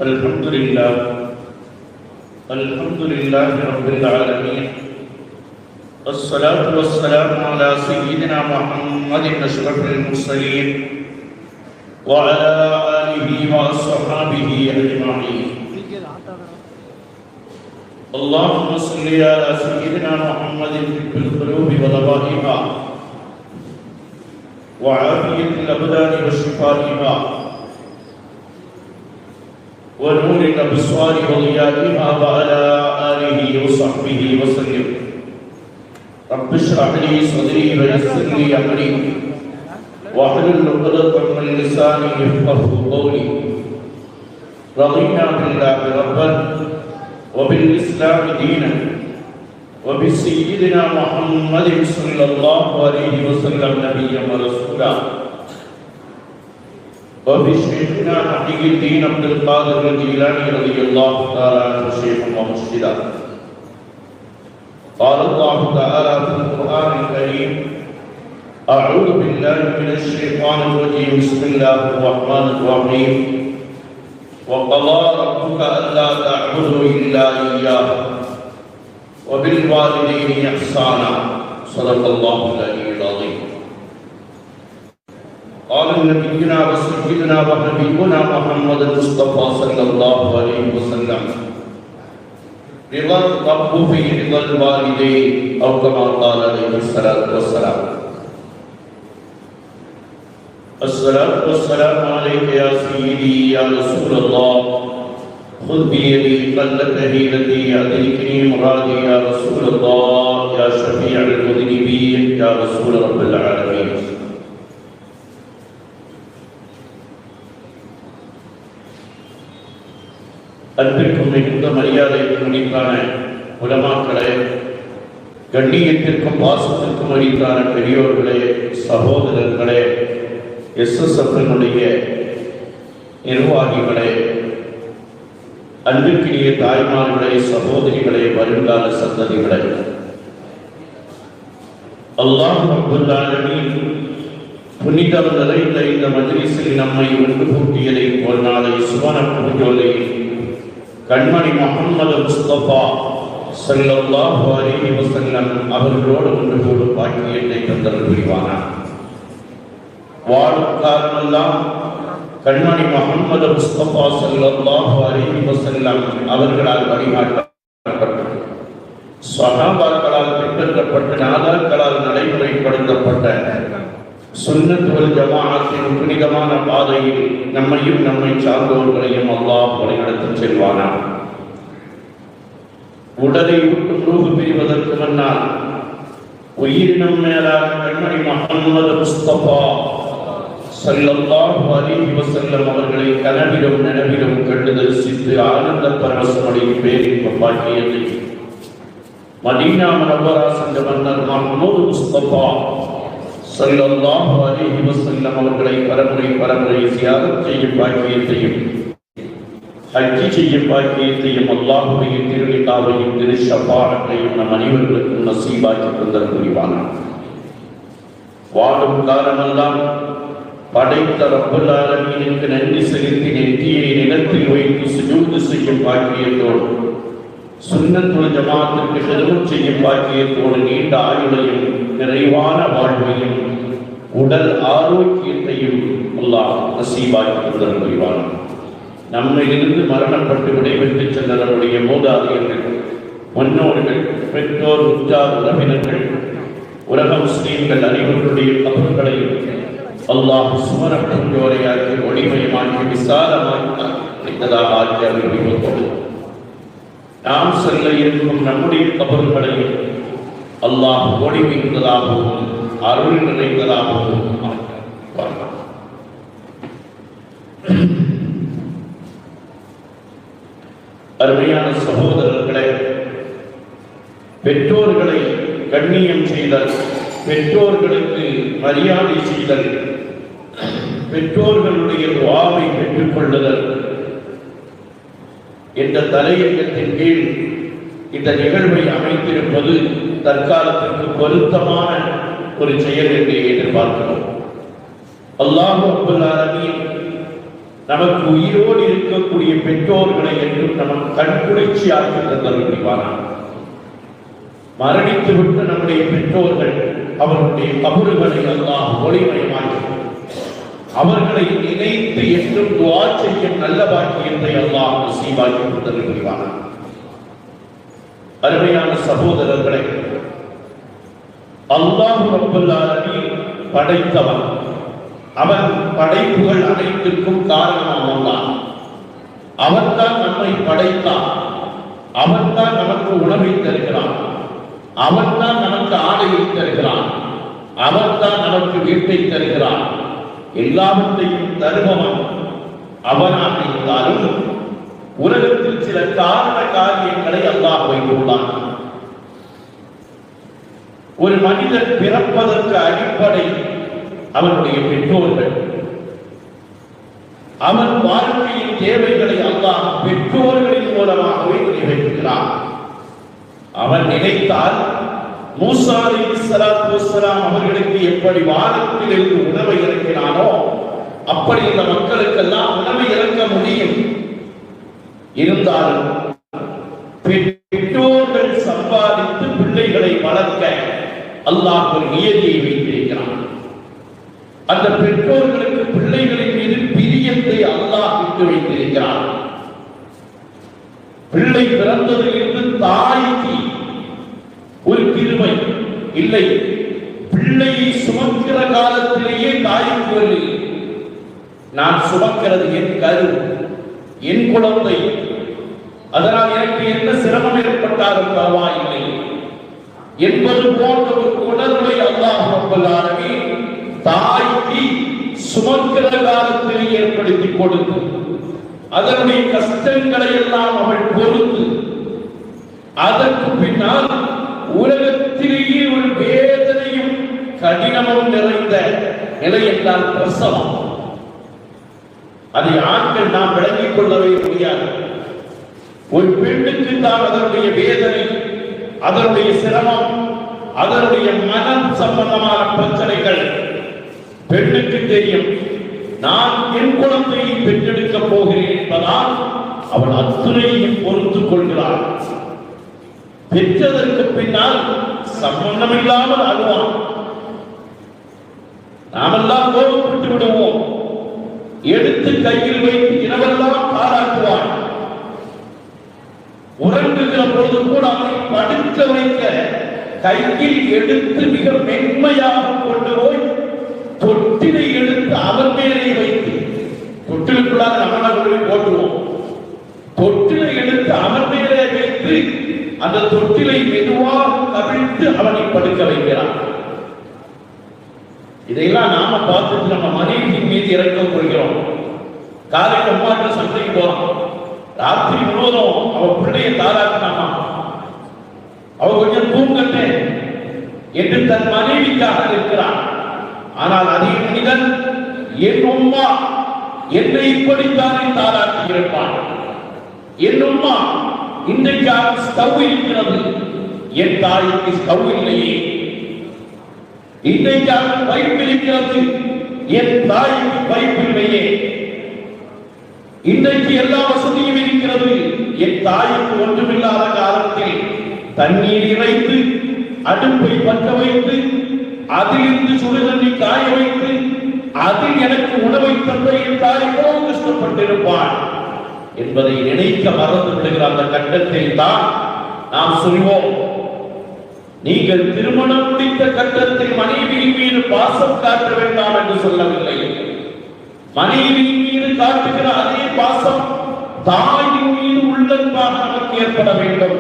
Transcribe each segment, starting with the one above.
الحمد لله رب العالمين، والصلاة والسلام على سيدنا محمد أشرف المرسلين وعلى آله وصحبه أجمعين. اللهم صل على سيدنا محمد في القلوب وضبائها وعافية الأبدان وشفائها ونور الأبصار وضيائها وعلى آله وصحبه وسلم. رب اشرح لي صدري ويسر لي أمري واحلل عقدة من لساني يفقهوا قولي. رضينا بالله ربا وبالإسلام دينا وبسيدنا محمد صلى الله عليه وسلم نبيا ورسولا وبشيخنا حقيق الدين عبد القادر الجيلاني رضي الله تعالى عنه شيخا ومرشدا. قال الله تعالى في القرآن الكريم: أعوذ بالله من الشيطان الرجيم، بسم الله الرحمن الرحيم. وقضى ربك ألا تعبدوا إلا إياه وبالوالدين إحسانا. صدق الله العلي العظيم. قال نبينا وسيدنا وحبيبنا محمد المصطفى صلى الله عليه وسلم: رضا الرب في رضا الوالدين، أو كما قال عليه الصلاة والسلام. الصلاة والسلام عليك يا سيدي يا رسول الله، خذ بيدي قلت هيلتي أدركني مرادي يا رسول الله، يا شفيع المذنبين، يا رسول رب العالمين. அன்பிற்கும் மிகுந்த மரியாதைக்கும் மதிப்பான உலமாக்களே, கண்ணியத்திற்கும் பாசத்திற்கும் மதிப்பான பெரியோர்களே, சகோதரர்களே, எஸ்எஸ்எஃப்னுடைய நிர்வாகிகளே, அன்பிற்கினிய தாய்மார்களே, சகோதரிகளே, வருங்கால சந்ததிகளே, அல்லாஹ் ரப்பல் ஆலமீன் புனிதம் நிறைந்த இந்த மஜ்லிஸில் நம்மை ஒன்று கூட்டியதை ஒரு நாளை சுவன பூஜோலை கண்மணி முஹம்மது முஸ்தபா ஸல்லல்லாஹு அலைஹி வஸல்லம் அவர்களோடு ஒன்று கூடும் பாக்கியத்தை தந்தல் புரிவானார். வாழும் காலமெல்லாம் கண்மணி முஹம்மது முஸ்தபா ஸல்லல்லாஹு அலைஹி வஸல்லம் அவர்களால் வழிகாட்டப்பட்டு சஹாபாக்களால் பின்பற்றப்பட்ட நாதாக்களால் நடைமுறைப்படுத்தப்பட்ட சுன்னத் வல் ஜமாஅத்தின் புனிதமான பாதையில் நம்மையும் நம்மை சார்ந்தவர்களையும் அல்லாஹ் வழிநடத்தி செல்வானார். உடலை விட்டு ரூஹ் பிரிவதற்கு முன்னால் உயிரினம் மேலாக கண்மணி முஹம்மது முஸ்தபா ஸல்லல்லாஹு அலைஹி வஸல்லம் அவர்களை கனவிலும் நனவிலும் கண்டு தரிசித்து ஆனந்த பரவசமடையும் பேரின்ப பாக்கியத்தை மதீனா முனவ்வரா சென்ற மன்னர் முஹம்மது முஸ்தபா ஸல்லல்லாஹு அலைஹி வஸல்லம் அவர்களை பரமுறை சியாரத் செய்யும் பாக்கியத்தையும் ஹஜ் செய்யும் பாக்கியத்தையும் அல்லாஹ்வுடைய திருலிகாவையும் திரு ஷஃபாஅத்தையும் நம் அனைவருக்கும் நசீபாக்கி தந்தல் புரிவானார். வாழும் காலமெல்லாம் படைத்த ரப்பல் ஆலமீனுக்கு நன்றி செலுத்தி நெற்றியை நிலத்தில் வைத்து சுஜூது செய்யும் பாக்கியத்தோடு சுன்னத் வல் ஜமாஅத்திற்கு ஹிதமத் செய்யும் பாக்கியத்தோடு நீண்ட ஆயுளையும் நிறைவான வாழ்வையும் உடல் ஆரோக்கியத்தையும் அல்லாஹ் நசீபாக்கி தந்தல் புரிவானார். நம்மிலிருந்து மரணப்பட்டு விடைபெற்று சென்றவருடைய மூதாதையர்கள், முன்னோர்கள், பெற்றோர், உற்றார், உறவினர்கள், உலக முஸ்லீம்கள் அனைவர்களுடைய கபர்களையும் அல்லாஹ் சுமரப்பட்டோரையாக்கி ஒளிமயமாக்கி விசாலமாக்கியதாக ஆக்கி அறிவிப்பதோடு நாம் செல்ல இருக்கும் நம்முடைய கபர்களையும் அல்லாஹ் ஒளி மிகுந்ததாகவும் அருள் நிறைந்ததாகவும் அருமையான சகோதரர்களே, பெற்றோர்களை கண்ணியம் செய்தல், பெற்றோர்களுக்கு மரியாதை செய்தல், பெற்றோர்களுடைய துஆவை பெற்றுக் கொள்ளுதல் என்ற தலையங்கத்தின் கீழ் இந்த நிகழ்வை அமைத்திருப்பது தற்காலத்திற்கு பொருத்தமான ஒரு செயல் என்று எதிர்பார்க்கிறோம். அல்லாஹ் ரப்பல் ஆலமீன் நமக்கு உயிரோடு இருக்கக்கூடிய பெற்றோர்களை என்றும் நமக்கு கண்குளிர்ச்சி ஆக்கி தந்தல் புரிவாராம். மரணித்து விட்டு நம்முடைய பெற்றோர்கள் அவருடைய கபறுகளை அல்லாஹ் ஒளிமயமாக்கி அவர்களை நினைத்து என்றும் துஆ செய்ய நல்ல பாக்கியத்தை அல்லாஹ் நசீபாக்கி தந்தல் புரிவாராம். அருமையான சகோதரர்களை, அல்லாஹ் ரப்பல் ஆலமீன் படைத்தவன். அவன் படைப்புகள் அனைத்திற்கும் காரணம் அவன்தான். அவன்தான் நம்மை படைத்தான். அவன்தான் நமக்கு உணவை தருகிறான். அவன்தான் நமக்கு ஆடையை தருகிறான். அவன்தான் நமக்கு வீட்டை தருகிறான். எல்லாவற்றையும் தருபவன் அவனாக இருந்தாலும் உலகத்தில் சில காரண காரியங்களை அல்லாஹ் வைத்துள்ளான். ஒரு மனிதன் பிறப்பதற்கு அடிப்படை அவனுடைய பெற்றோர்கள். அவன் வாழ்க்கையின் தேவைகளை அல்லாஹ் பெற்றோர்களின் மூலமாகவே நிறைவேற்றுகிறான். அவன் நினைத்தால் மூசா அலைஹிஸ்ஸலாத்து வஸ்ஸலாம் அவர்களுக்கு எப்படி வானத்தில் இருந்து உணவை இறக்கினானோ அப்படி இந்த மக்களுக்கெல்லாம் உணவை இறக்க முடியும். இருந்தாலும் பெற்றோர்கள் சம்பாதித்து பிள்ளைகளை வளர்க்க அல்லாஹ் ஒரு நியதியை வைத்திருக்கிறான். அந்த பெற்றோர்களுக்கு பிள்ளைகளின் மீது பிரியத்தை அல்லாஹ் விட்டு வைத்திருக்கிறான். பிள்ளை பிறந்ததிலிருந்து தாய்க்கு ஒரு கிருபை இல்லை. பிள்ளையை சுமக்கிற காலத்திலேயே தாய்க்கு ஒரு நான் சுமக்கிறது என் கரு, என் குழந்தை, அதனால் எனக்கு என்ன சிரமம் ஏற்பட்டாலும் பரவாயில்லை என்பது போன்ற ஒரு உணர்வை அல்லாஹ் ரப்பல் ஆலமீன் தாய்க்கு சுமக்கிற காலத்தில் ஏற்படுத்தி கொடுத்து அதனுடைய கஷ்டங்களை எல்லாம் அவள் பொறுத்து அதற்கு பின்னால் உலகத்திலேயே ஒரு வேதனையும் கடினமும் நிறைந்த நிலை என்றால் பிரசவம். அதை ஆண்கள் நாம் விளங்கிக் கொள்ளவே முடியாது. ஒரு பெண்ணுக்கு தான் அதனுடைய வேதனை, அதனுடைய சிரமம், அதனுடைய மனம் சம்பந்தமான பிரச்சனைகள் பெண்ணுக்கு தெரியும். நான் என் குழந்தையை பெற்றெடுக்க போகிறேன் என்பதால் அவள் அத்துணையும் பொறுத்துக் கொள்கிறாள். பெற்றதற்கு பின்னால் சம்பந்தமில்லாமல் அழுவான். நாமெல்லாம் கோபப்பட்டு விடுவோம். எடுத்து கையில் வைத்து இரவெல்லாம் பாராட்டுவான். உறங்குகிற பொழுது கூட அவனை படுக்க வைக்க கையில் எடுத்து மிக மென்மையாக கொண்டு போய் தொட்டிலை எடுத்து அவன் மேலே வைத்து, தொட்டிலுக்குள்ளாக நம்மளை போட்டுவோம், தொட்டிலை எடுத்து அவன் மேலே வைத்து அந்த தொட்டிலை மெதுவாக கவிழ்த்து அவனை படுக்க வைக்கிறான். இதையெல்லாம் நாம பார்த்துட்டு நம்ம மனைவியின் மீது இறக்கம் கொள்கிறோம். காலையில் அம்மாட்ட சந்தைக்கு போறோம், ராத்திரி முழுவதும் அவ பிள்ளையை தாராட்டினாமா, அவ கொஞ்சம் தூங்கட்டேன் என்று தன் மனைவிக்காக இருக்கிறான். ஆனால் அதே மனிதன் என் உம்மா என்னை இப்படித்தானே தாராட்டி இருப்பான், என் உம்மா இன்றைக்காக ஸ்டவ் இருக்கிறது, என் தாய்க்கு ஸ்டவ் இல்லையே, இன்றைக்காக பைப் இருக்கிறது, என் தாய்க்கு பைப் இல்லையே, இன்றைக்கு எல்லா வசதியும் இருக்கிறது, என் தாய்க்கு ஒன்றுமில்லாத காலத்தில் தண்ணீர் இறைத்து அடுப்பை பற்ற வைத்து அதிலிருந்து சுடுதண்ணி காய வைத்து அதில் எனக்கு உணவை தந்த என் தாய் எவ்வளவு கஷ்டப்பட்டிருப்பான் என்பதை நினைக்க மறந்து விடுகிற அந்த கட்டத்தில் தான் நாம் சொல்வோம், நீங்கள் திருமணம் முடித்த கட்டத்தில் மனைவியின் மீது பாசம் காட்ட வேண்டாம் என்று சொல்லவில்லை. மனைவியின் மீது காட்டுகிற அதே பாசம் தாயின் மீது உள்ளன்பாக நமக்கு ஏற்பட வேண்டும்.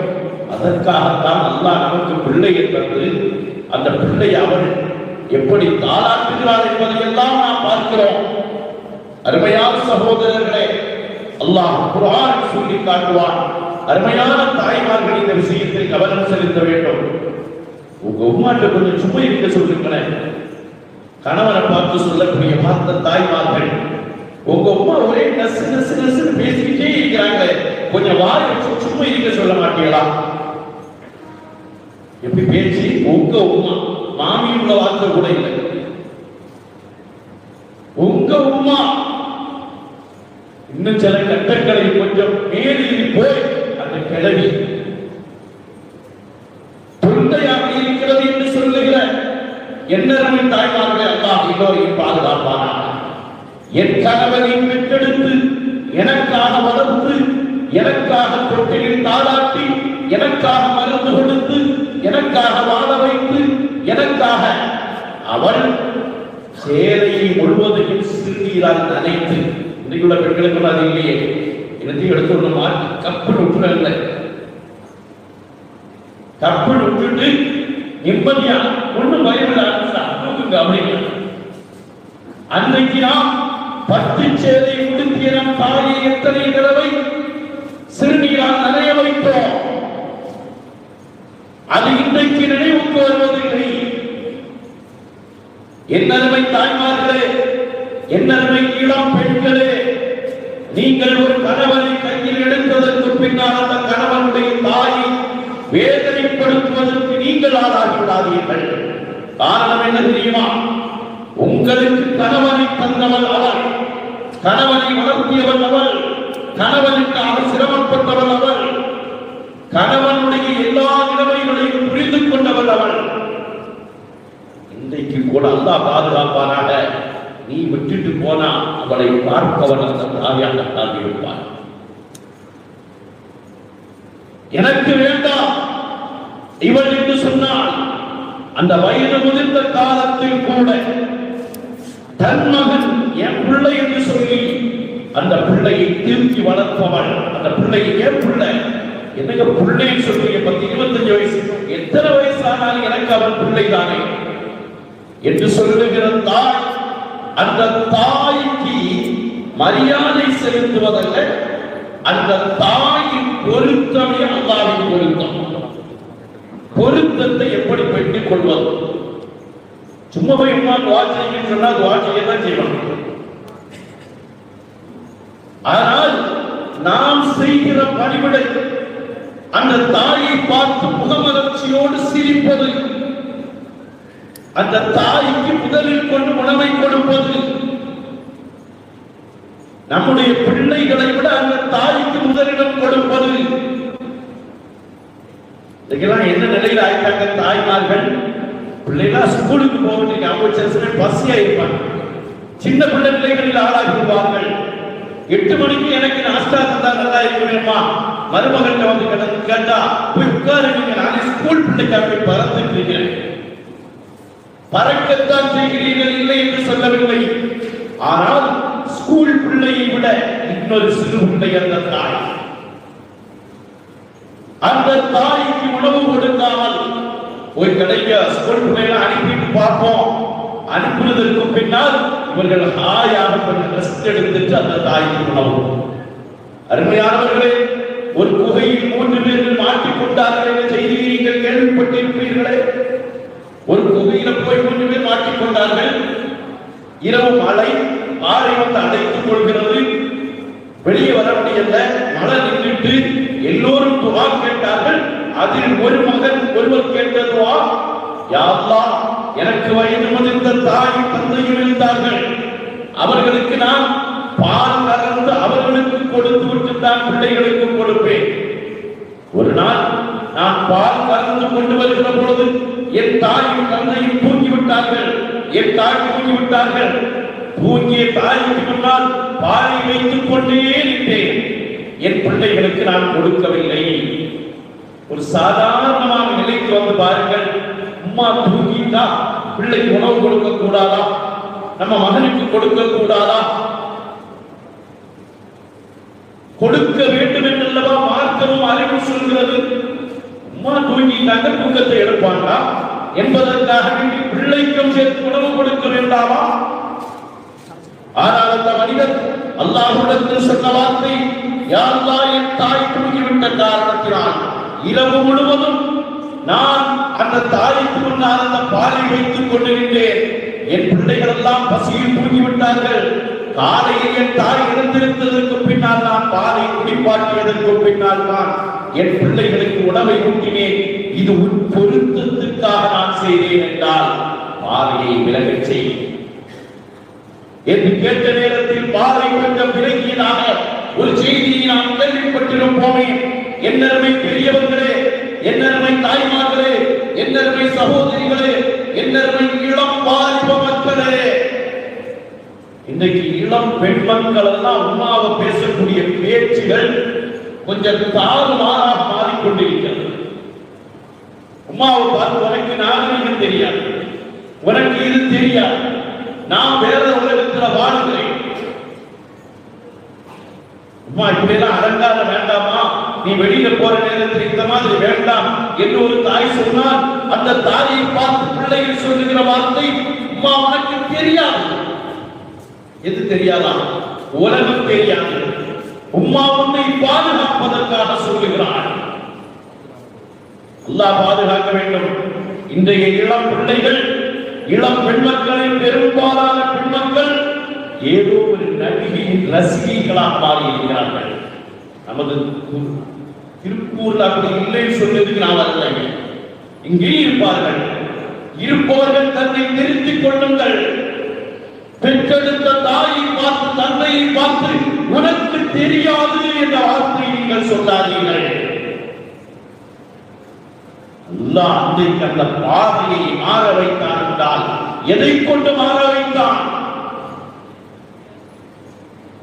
அதற்காகத்தான் அல்லாஹ் நமக்கு பிள்ளையை தந்து அந்த பிள்ளை அவள் எப்படி தாளாட்டுகிறார் என்பதை எல்லாம் நாம் பார்க்கிறோம். அருமையான சகோதரர்களே, அல்லாஹ் குர்ஆன் சொல்லி காட்டுவான். அருமையான தாய்மார்கள் இந்த விஷயத்தில் கவனம் செலுத்த வேண்டும். உங்க உம்மாட்ட கொஞ்சம் சும்மா இருக்க சொல்லுங்களேன். கணவனை பார்த்து சொல்லக்கூடிய பார்த்த தாய்மார்கள், உங்க உம்மா ஒரே நசு நசு நசுன்னு பேசிக்கிட்டே இருக்கிறாங்க, கொஞ்சம் வாய் வச்சு சும்மா இருக்க சொல்ல மாட்டீங்களா? எப்படி பேச்சு? உங்க உம்மா, மாமியுள்ள வார்த்தை கூட இல்லை. உங்க உம்மா கட்டங்களை கொஞ்சம் மேலில் போய் அந்த கிழவி தொண்டையாக இருக்கிறது என்று சொல்லுகிற என்னருமை தாய்மார்களே, அல்லாஹ் எல்லோரையும் பாதுகாப்பானாக. என் கணவனை பெற்றெடுத்து எனக்காக வளர்த்து எனக்காக தொட்டிலில் தாளாட்டி எனக்காக மருந்து கொடுத்து எனக்காக வாழ வைத்து எனக்காக அவள் சேலையை முழுவதையும் சிறுநீரால் நனைத்து, இன்றைக்குள்ள பெண்களுக்கு அது இல்லையே, எல்லாத்தையும் எடுத்து ஒன்று மாற்றி கப்பு விட்டுறல, கப்பு விட்டுட்டு நிம்மதியா ஒண்ணு பயமில்லை அப்படிங்க. அன்னைக்கு நாம் 10 சேலை உடுத்திய நம் தாயை எத்தனை தடவை சிறுநீரால் நனைய வைத்தோம். அது இன்றைக்கு நினைவுக்கு வருவதில்லை. என்னருமை தாய்மார்களே, என்னருமை இளம் பெண்களே, நீங்கள் ஒரு கணவனை கையில் எடுத்ததற்கு பின்னால் அந்த கணவனுடைய தாயை வேதனைப்படுத்துவதற்கு நீங்கள் ஆளாகிவிடாதீர்கள். காரணம் என்ன தெரியுமா? உங்களுக்கு கணவனை தந்தவள் அவள், கணவனை வளர்த்தியவள் அவள், கணவனுக்காக சிரமப்பட்டவள் அவள், கணவனுடைய எல்லா நிலைமைகளையும் புரிந்து கொண்டவள் அவள். இன்றைக்கு கூட அல்லாஹ் பாதுகாப்பானாக, நீ விட்டுட்டு போனா அவளை பார்ப்பவன் அந்த தாயாகத்தான் இருப்பான். எனக்கு வேண்டாம் இவள் என்று சொன்னால், அந்த வயது முதிர்ந்த காலத்தில் கூட தன் மகன் என் பிள்ளை என்று சொல்லி அந்த பிள்ளையை திருப்பி வளர்ப்பவள். அந்த பிள்ளையை என் பிள்ளை என்னங்க பிள்ளைன்னு சொல்லி 25 வயசு, எத்தனை வயசானாலும் எனக்கு அவன் பிள்ளை தானே என்று சொல்லுகிற தாய், அந்த தாய்க்கு மரியாதை செலுத்துவதல்ல, அந்த தாயின் பொருத்தமே அல்லாஹ்வின் பொருத்தம். பொருத்தத்தை எப்படி பெற்றுக் கொள்வது? சும்மா போய் துவா செய்யுன்னு சொன்னா துவா செய்ய தான் செய்வாங்க. ஆனால் நாம் செய்கிற பணிவிடை அந்த தாயை பார்த்து முகமலர்ச்சியோடு சிரிப்பது, அந்த தாய்க்கு முதலில் கொண்டு உணவை கொடுப்பது, நம்முடைய பிள்ளைகளை விட அந்த தாய்க்கு முதலிடம் கொடுப்பது. இதெல்லாம் என்ன நிலையில் ஆயிட்டாங்க தாய்மார்கள்? பிள்ளைகள் ஸ்கூலுக்கு போவீங்க, அவங்க சில பசியா இருப்பாங்க, சின்ன பிள்ளைகளில் ஆளாகிடுவார்கள். 8 மணிக்கு எனக்கு நாஸ்டா தந்தா நல்லா இருக்குமேமா, மருமகன் வந்து கேட்டா போய் உட்காருங்க, நானே ஸ்கூல் பிள்ளைக்காக போய் பறந்துட்டு இருக்கிறேன். பறக்கத்தான் செய்கிறீர்கள், இல்லை என்று சொல்லவில்லை. ஆனால் ஸ்கூல் பிள்ளையை விட இன்னொரு சிறு பிள்ளை அந்த தாய். அந்த தாய்க்கு உணவு கொடுக்காமல் போய் கிடைக்க ஸ்கூல் பிள்ளைகளை அனுப்பிட்டு பார்ப்போம். அனுப்புவதற்கு பின்னால் இவர்கள் ஹாயாக கொஞ்சம் ரெஸ்ட் எடுத்துட்டு அந்த தாய்க்கு உணவு. அருமையானவர்களே, ஒரு குகையில் 3 பேர்கள் மாட்டிக்கொண்டார்கள் என்ற செய்தியை நீங்கள் கேள்விப்பட்டிருப்பீர்களே. ஒரு குகையில போய் 3 பேர் மாட்டிக்கொண்டார்கள். இரவு மழை, ஆறை வந்து அடைத்துக் கொள்கிறது, வெளியே வர முடியல. மழை நின்றுட்டு எல்லோரும் துவா கேட்டார்கள். அதில் ஒரு மகன் ஒருவர் கேட்டதுவா, யா அல்லாஹ், எனக்கு வயது முதிர்ந்த தாய் தந்தையும் இருந்தார்கள், அவர்களுக்கு நான் பால் கறந்து அவர்களுக்கு கொடுத்து விட்டு தான் பிள்ளைகளுக்கு கொடுப்பேன். ஒரு நாள் நான் பால் கறந்து கொண்டு வருகிற பொழுது என் தாயும் தந்தையும் தூங்கிவிட்டார்கள். என் தாய் தூங்கிவிட்டார்கள். தூங்கிய தாய்க்கு முன்னால் பாலை வைத்துக் கொண்டே இருந்தேன். என் பிள்ளைகளுக்கு நான் கொடுக்கவில்லை. ஒரு சாதாரணமான நிலைக்கு வந்து பாருங்கள். அம்மா தூங்கிட்டா பிள்ளைக்கு உணவு கொடுக்க கூடாதா? நம்ம மகனுக்கு கொடுக்க கூடாதா? கொடுக்க வேண்டும் என்றல்லவா மார்க்கமும் அறிவு சொல்கிறது. அம்மா தூங்கிட்டாங்க, தூக்கத்தை எடுப்பாங்களா என்பதற்காக பிள்ளைக்கும் சேர்த்து உணவு கொடுக்க வேண்டாமா? ஆனால் அந்த மனிதர் அல்லாஹ்விடத்தில் சொன்ன வார்த்தை, யா அல்லாஹ், என் தாய் தூங்கிவிட்ட காரணத்தினால் இரவு முழுவதும் நான் அந்த தாய்க்கு முன்னால் அந்த பாலை வைத்துக் கொண்டிருந்தேன். என் பிள்ளைகள் எல்லாம் பசியில் தூங்கிவிட்டார்கள். காலையில் என் தாய் எழுந்திருந்ததற்கு பின்னால் நான் பாலை குடிப்பாட்டியதற்கு பின்னால் நான் என் பிள்ளைகளுக்கு உணவை ஊட்டினேன். இது உன் பொருத்தத்துக்காக நான் செய்தேன் என்றால் பாலையை விலகச் செய் என்று கேட்ட நேரத்தில் பாலை கொஞ்சம் விலகியதாக ஒரு செய்தியை நாம் கேள்விப்பட்டிருப்போமே, என்னருமை பெரியவர்களே, என்னருமை தாய்மார்களே, என்னருமை சகோதரிகளே, என்னருமை இளம் வாலிப மக்களே, இன்றைக்கு இளம் பெண் மக்கள் எல்லாம் உமாவை பேசக்கூடிய பேச்சுகள் கொஞ்சம் தாறுமாறாக மாறிக்கொண்டிருக்கிறது. உமாவை பார்த்து உனக்கு நாகரிகம் தெரியாது, உனக்கு இது தெரியாது, நான் வேற உலகத்தில் வாழுகிறேன், உமா இப்படியெல்லாம் அலங்காரம் வேண்டாமா, நீ வெளியில போற நேரத்தில் இந்த மாதிரி வேண்டாம் என்று ஒரு தாய் சொன்னால் அந்த தாயை பார்த்து பிள்ளைகள் சொல்லுகிற வார்த்தை, உமா உனக்கு தெரியாது. எது தெரியாதா? உலகம் தெரியாது. உம்மா உன்னை பாதுகாப்பதற்காக சொல்லுகிறார். அல்லாஹ் பாதுகாக்க வேண்டும். இன்றைய இளம் பிள்ளைகள், இளம் பெண் மக்களின் பெரும்பாலான பெண் மக்கள் ஏதோ ஒரு நடிகையின் ரசிகைகளாக மாறி இருக்கிறார்கள். நமது திருப்பூர்ல அப்படி இல்லை சொல்வதற்கு நாம் அல்ல, இங்கே இருப்பார்கள். இருப்பவர்கள் தன்னை தெரிந்து கொள்ளுங்கள். பெற்றெடுத்த தாயை பார்த்து, தந்தையை பார்த்து உனக்கு தெரியாது என்ற வார்த்தை நீங்கள் சொல்லாதீர்கள். அல்லாஹ் அன்றைக்கு அந்த பாதையை மாற வைத்தான் என்றால் எதை கொண்டு மாற வைத்தான்?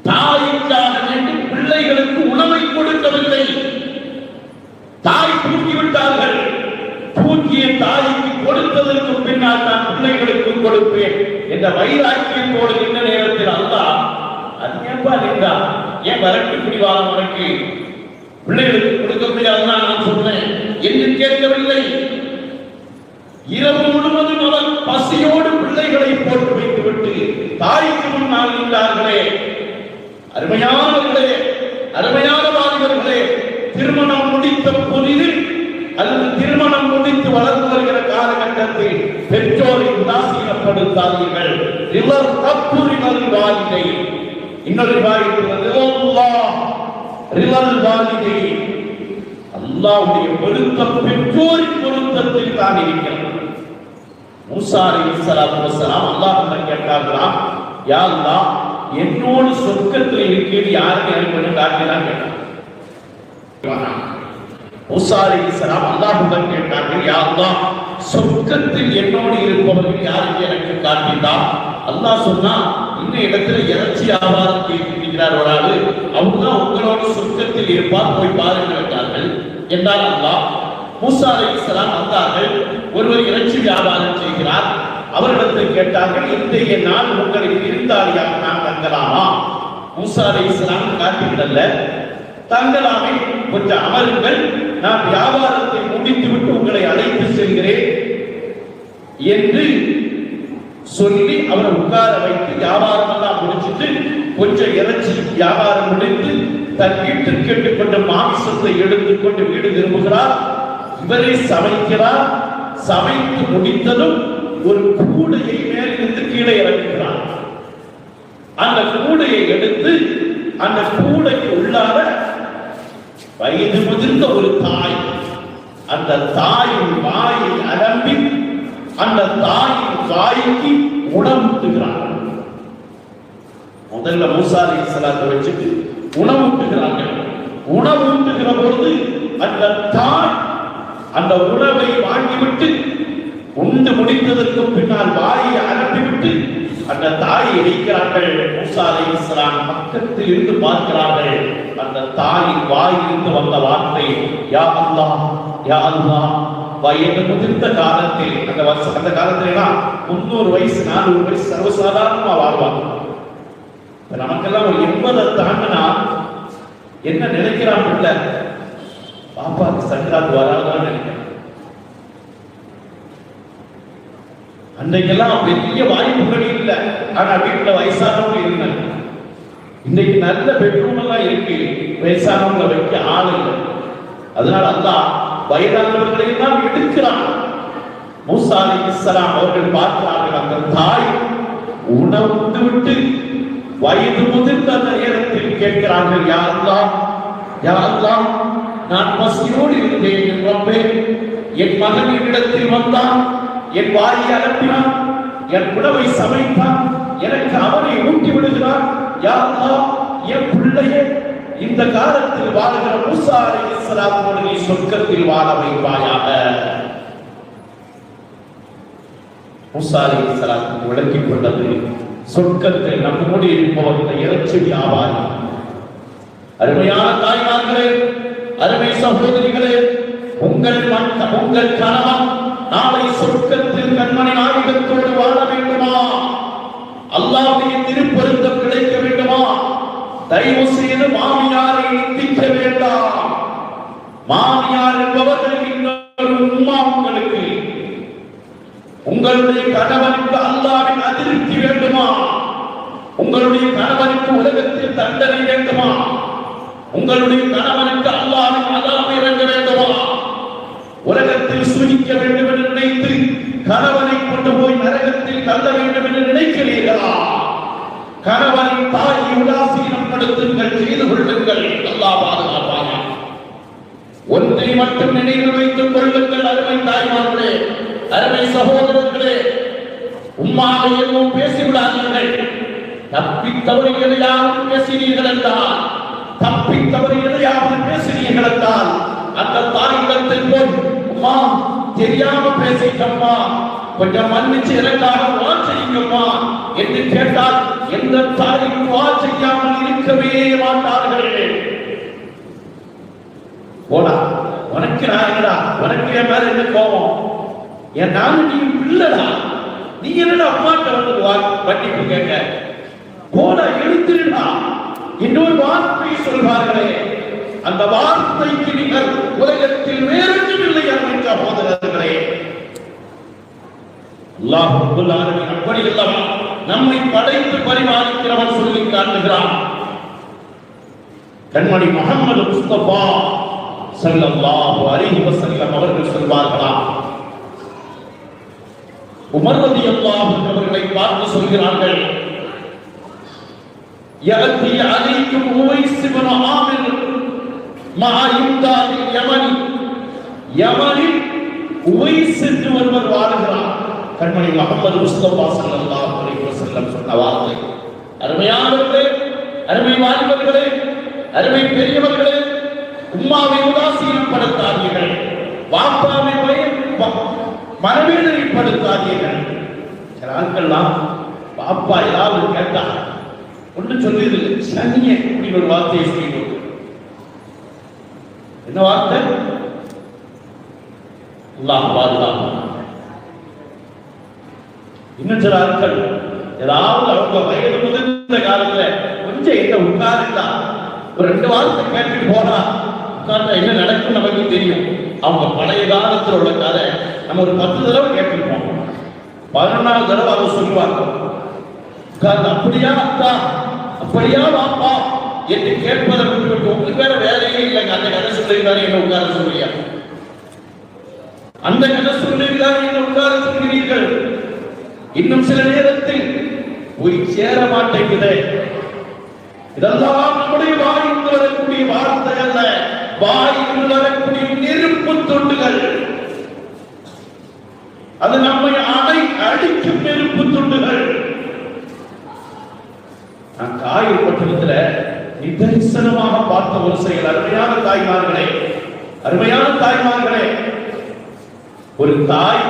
தாய்க்காக வேண்டி பிள்ளைகளுக்கு உணவை கொடுக்கவில்லை. தாய் தூங்கிவிட்டார்கள். தூங்கிய தாய்க்கு கொடுத்ததற்கு பின்னால் நான் பிள்ளைகளுக்கு கொடுப்பேன் என்ற வைராக்கியத்தோடு இந்த நேரத்தில் அல்லாஹ் அது ஏன்பா நின்றா, ஏன் வரட்டு பிடிவாதம் உனக்கு பிள்ளைகளுக்கு கொடுக்க முடியாதுன்னா நான் சொன்னேன் என்று கேட்கவில்லை. இரவு முழுவதும் அவர் பசியோடு பிள்ளைகளை போட்டு வைத்துவிட்டு தாய்க்கு முன்னால் நின்றார்களே. அருமையானவர்களே, அருமையான வாலிபர்களே, திருமணம் முடித்த பொழுதில் அல்லது திருமணம் முடித்து வளர்ந்து வருகிற காலகட்டத்தில் பெற்றோரை உதாசீனப்படுத்தாதீர்கள். இவர் தப்புரிகள் வாலிதை, இன்னொரு வாலிதை அல்லாஹ்வுடைய பொருத்தம் பெற்றோரின் பொருத்தத்தில் தான் இருக்கிறது. மூசா அலைஹிஸ்ஸலாத்து வஸலாம் அல்லாஹ்விடம் கேட்டார்களாம், யா அல்லாஹ் என்னோடு சொர்க்கத்தில் இருக்கிறது யாருக்கு எனக்கு காட்டினாங்க. மூசா அலைஹிஸ்ஸலாம் அல்லாஹ்விடம் கேட்டார்கள், யா அல்லாஹ் சொர்க்கத்தில் என்னோடு இருப்பவர்கள் யாருக்கு எனக்கு காட்டினா? அல்லாஹ் சொன்னா, இந்த இடத்துல இறைச்சி வியாபாரம் செய்கிறார் ஒரு ஆளு, அவங்கதான் உங்களோட சொர்க்கத்தில் இருப்பார், போய் பாருங்கள் என்றார்கள். என்றால் அல்லாஹ் மூசா அலைஹிஸ்ஸலாம் வந்தார்கள். ஒருவர் இறைச்சி வியாபாரம் செய்கிறார். அவரிடத்தில் கேட்டார்கள், இன்றைய நாள் உங்களை விருந்தாளியாக நான் தங்கலாமா? மூசா அலைஹிஸ்ஸலாம் காட்டிவிடல, தங்கலாமே, கொஞ்சம் அமருங்கள், நான் வியாபாரத்தை முடித்துவிட்டு உங்களை அழைத்து செல்கிறேன் என்று சொல்லி அவரை உட்கார வைத்து வியாபாரம் எல்லாம் முடிச்சுட்டு கொஞ்சம் இறைச்சி வியாபாரம் முடித்து தன் வீட்டில் கேட்டுக்கொண்ட மாமிசத்தை எடுத்துக்கொண்டு வீடு திரும்புகிறார். இவரை சமைக்கிறார். சமைத்து முடித்ததும் ஒரு கூடையை மேலிருந்து கீழே இறக்குகிறார். அந்த கூடையை எடுத்து அந்த கூடைக்கு உள்ளார வயது முதிர்ந்த ஒரு தாய், அந்த தாயின் வாயை அலம்பி அந்த தாயின் வாய்க்கு உணவூட்டுகிறார். முதல்ல மூசா அலைஹிஸ்ஸலாத்தை வச்சுட்டு உணவூட்டுகிறார்கள். உணவூட்டுகிற பொழுது அந்த தாய் அந்த உணவை வாங்கிவிட்டு உண்டு முடித்ததற்கு பின்னால் வாயை அலம்பிவிட்டு அந்த தாயை இணைக்கிறார்கள். மூசா அலைஹிஸ்ஸலாம் பக்கத்தில் இருந்து பார்க்கிறார்கள். அந்த தாயின் வாயிலிருந்து வந்த வார்த்தை, யா அல்லாஹ், யா அல்லாஹ். வயது முதிர்ந்த காலத்தில் அந்த காலத்துல 300 வயசு 400 வயசு சர்வசாதாரணமா வாழ்வாங்க. நமக்கெல்லாம் ஒரு 80 தாண்டினா என்ன நினைக்கிறான் இல்ல, பாப்பா சக்கராத் வராதான் நினைக்கிறேன். அன்றைக்கெல்லாம் பெரிய வாய்ப்புகள் இல்லை. ஆனா வீட்டுல வயசானவங்க இருந்தாங்க. இன்னைக்கு நல்ல பெட்ரூம் எல்லாம் இருக்கு, வயசானவங்களை வைக்க ஆள் இல்லை. அதனால அல்லாஹ் வயதானவர்களை எல்லாம் எடுக்கிறான். மூசா அலைஹிஸ்ஸலாம் அவர்கள் பார்க்கிறார்கள், அந்த தாய் உணவுண்டு விட்டு வயது முதிர்ந்த அந்த நேரத்தில் கேட்கிறார்கள், யா அல்லாஹ், யா அல்லாஹ், நான் பசியோடு இருந்தேன் என் ரப்பே, என் மகன் என்னிடத்தில் வந்தான், என் வாயை அலம்பினான், என் உணவை சமைத்தான், எனக்கு அவனை ஊட்டி விடுகிறான். யா அல்லாஹ், என் பிள்ளையை இந்த காலத்தில் வாழ்கிற மூசா அலைஹிஸ்ஸலாத்தோடு நீ சொர்க்கத்தில் வாழ வைப்பாயாக. மூசா அலைஹிஸ்ஸலாம் விளக்கிக் கொண்டது சொர்க்கத்தில் நம்மோடு இருப்பவர் இந்த இறைச்சி வியாபாரி. அருமையான தாய்மார்களே, அருமை சகோதரிகளே, உங்கள் கணவன் நாளை சொர்க்கத்தில் கண்மணி நாயகத்தோடு வாழ வேண்டுமா? அல்லாஹ்வுடைய திருப்பொருத்தம் கிடைக்க வேண்டுமா? தயவு செய்து மாமியாரை நிந்திக்க வேண்டாம். மாமியார் என்பவர்கள் இன்னொரு உம்மா உங்களுக்கு. உங்களுடைய கணவனுக்கு அல்லாஹ்வின் அதிருப்தி வேண்டுமா? உங்களுடைய கணவனுக்கு உலகத்தில் தண்டனை வேண்டுமா? உங்களுடைய கணவனுக்கு அல்லாஹ்வின் அதாப் இறங்க வேண்டுமா? உலகத்தில் சுனிக்க வேண்டும் என்று நினைத்து கணவனை கொண்டு போய் நரகத்தில் தள்ள வேண்டும் என்று நினைக்கிறீர்களா? கணவனின் தாயை உதாசீனப்படுத்துங்கள், செய்து கொள்ளுங்கள். அல்லாஹ் பாதுகாப்பாக. ஒன்றை மட்டும் நினைவில் வைத்துக் கொள்ளுங்கள் அருமை தாய்மார்களே, அருமை சகோதரர்களே, உம்மாவை எதுவும் பேசிவிடாதீர்கள். தப்பி தவறு எதையாவது பேசினீர்கள் என்றால், தப்பி தவறு எதையாவது பேசினீர்கள் என்றால் அந்த தாயிடத்தில் போய் அம்மா தெரியாம பேசிட்டம்மா, கொஞ்சம் மன்னிச்சு எனக்காக துஆ செய்யுங்கம்மா என்று கேட்டால் எந்த தாயும் துஆ செய்யாமல் இருக்கவே மாட்டார்கள். போடா உனக்கு நான் என்னடா, உனக்கு என் மேல என்ன கோபம்? என் நானும் நீ இல்லடா, நீ என்னடா அம்மாட்ட வந்து மன்னிப்பு கேட்க? போடா எழுத்துடா. இன்னொரு வார்த்தை சொல்வார்களே, அந்த வார்த்தைக்கு நீங்கள் உலகத்தில் வேறொன்றும் இல்லை அருமை சகோதரர்களே. அல்லாஹ் ரப்பல் ஆலமீன் அப்படி அல்லவா நம்மை படைத்து பரிமாறிக்கிறவன் சொல்லி காட்டுகிறான். கண்மணி முஹம்மது முஸ்தபா ஸல்லல்லாஹு அலைஹி வஸல்லம் அவர்கள் சொல்வார்களாம், உமர் ரலியல்லாஹு அன்ஹு அவர்களை பார்த்து சொல்கிறார்கள், யஅதி அலைக்கும் உவைஸ் இப்னு ஆமிர் மஆ இம்தாதில் யமனி. யமனில் உவைஸ் என்று ஒருவர் வாழ்கிறார். கண்மணி முஹம்மது முஸ்தபா ஸல்லல்லாஹு அலைஹி வஸல்லம் சொன்ன வார்த்தை. அருமையானவர்களே, அருமை வாலிபர்களே, அருமை பெரியவர்களே, உம்மாவை உதாசீனப்படுத்தாதீர்கள், வாப்பாவை மனவேதனைப்படுத்தாதீர்கள். சில ஆட்கள்லாம் பாப்பா ஏதாவது கேட்டா ஒன்று சொல்லியது சனிய இப்படி ஒரு வார்த்தையை செய்வோம். என்ன வார்த்தை? அல்லாஹ் பாதுகாப்பு. இன்னும் சில ஆட்கள் ஏதாவது அவங்க வயது முதிர்ந்த காலத்துல கொஞ்சம் என்ன உட்கார்ந்தா ஒரு 2 வார்த்தை கேட்டுட்டு போனா உட்கார்ந்தா என்ன நடக்கும் நமக்கு தெரியும். அவங்க பழைய காலத்துல உள்ள கதை நம்ம ஒரு 10 தடவை கேட்டுருப்போம். 11ஆவது தடவை அவங்க சொல்லுவாங்க, உட்கார்ந்து அப்படியா அக்கா, அப்படியா வாப்பா என்று கேட்பதை விட்டு உங்களுக்கு வேற வேலையே இல்லைங்க. அந்த கதை சொல்லுகிறாரு என்ன உட்கார சொல்லியா, அந்த கதை சொல்லுகிறாரு என்ன உட்கார சொல்கிறீர்கள். இன்னும் சில நேரத்தில் போய் சேர மாட்டேங்குது. இதெல்லாம் நம்முடைய வாயிலிருந்து வரக்கூடிய வார்த்தை அல்ல, வாயிலிருந்து வரக்கூடிய நெருப்பு துண்டுகள். அது நம்மை அடிக்கும் நெருப்பு துண்டுகள். நான் காயில் பட்டணத்துல நிதர்சனமாக பார்த்த ஒரு செயல். அருமையான தாய்மார்களே, அருமையான தாய்மார்களே, ஒரு தாய்,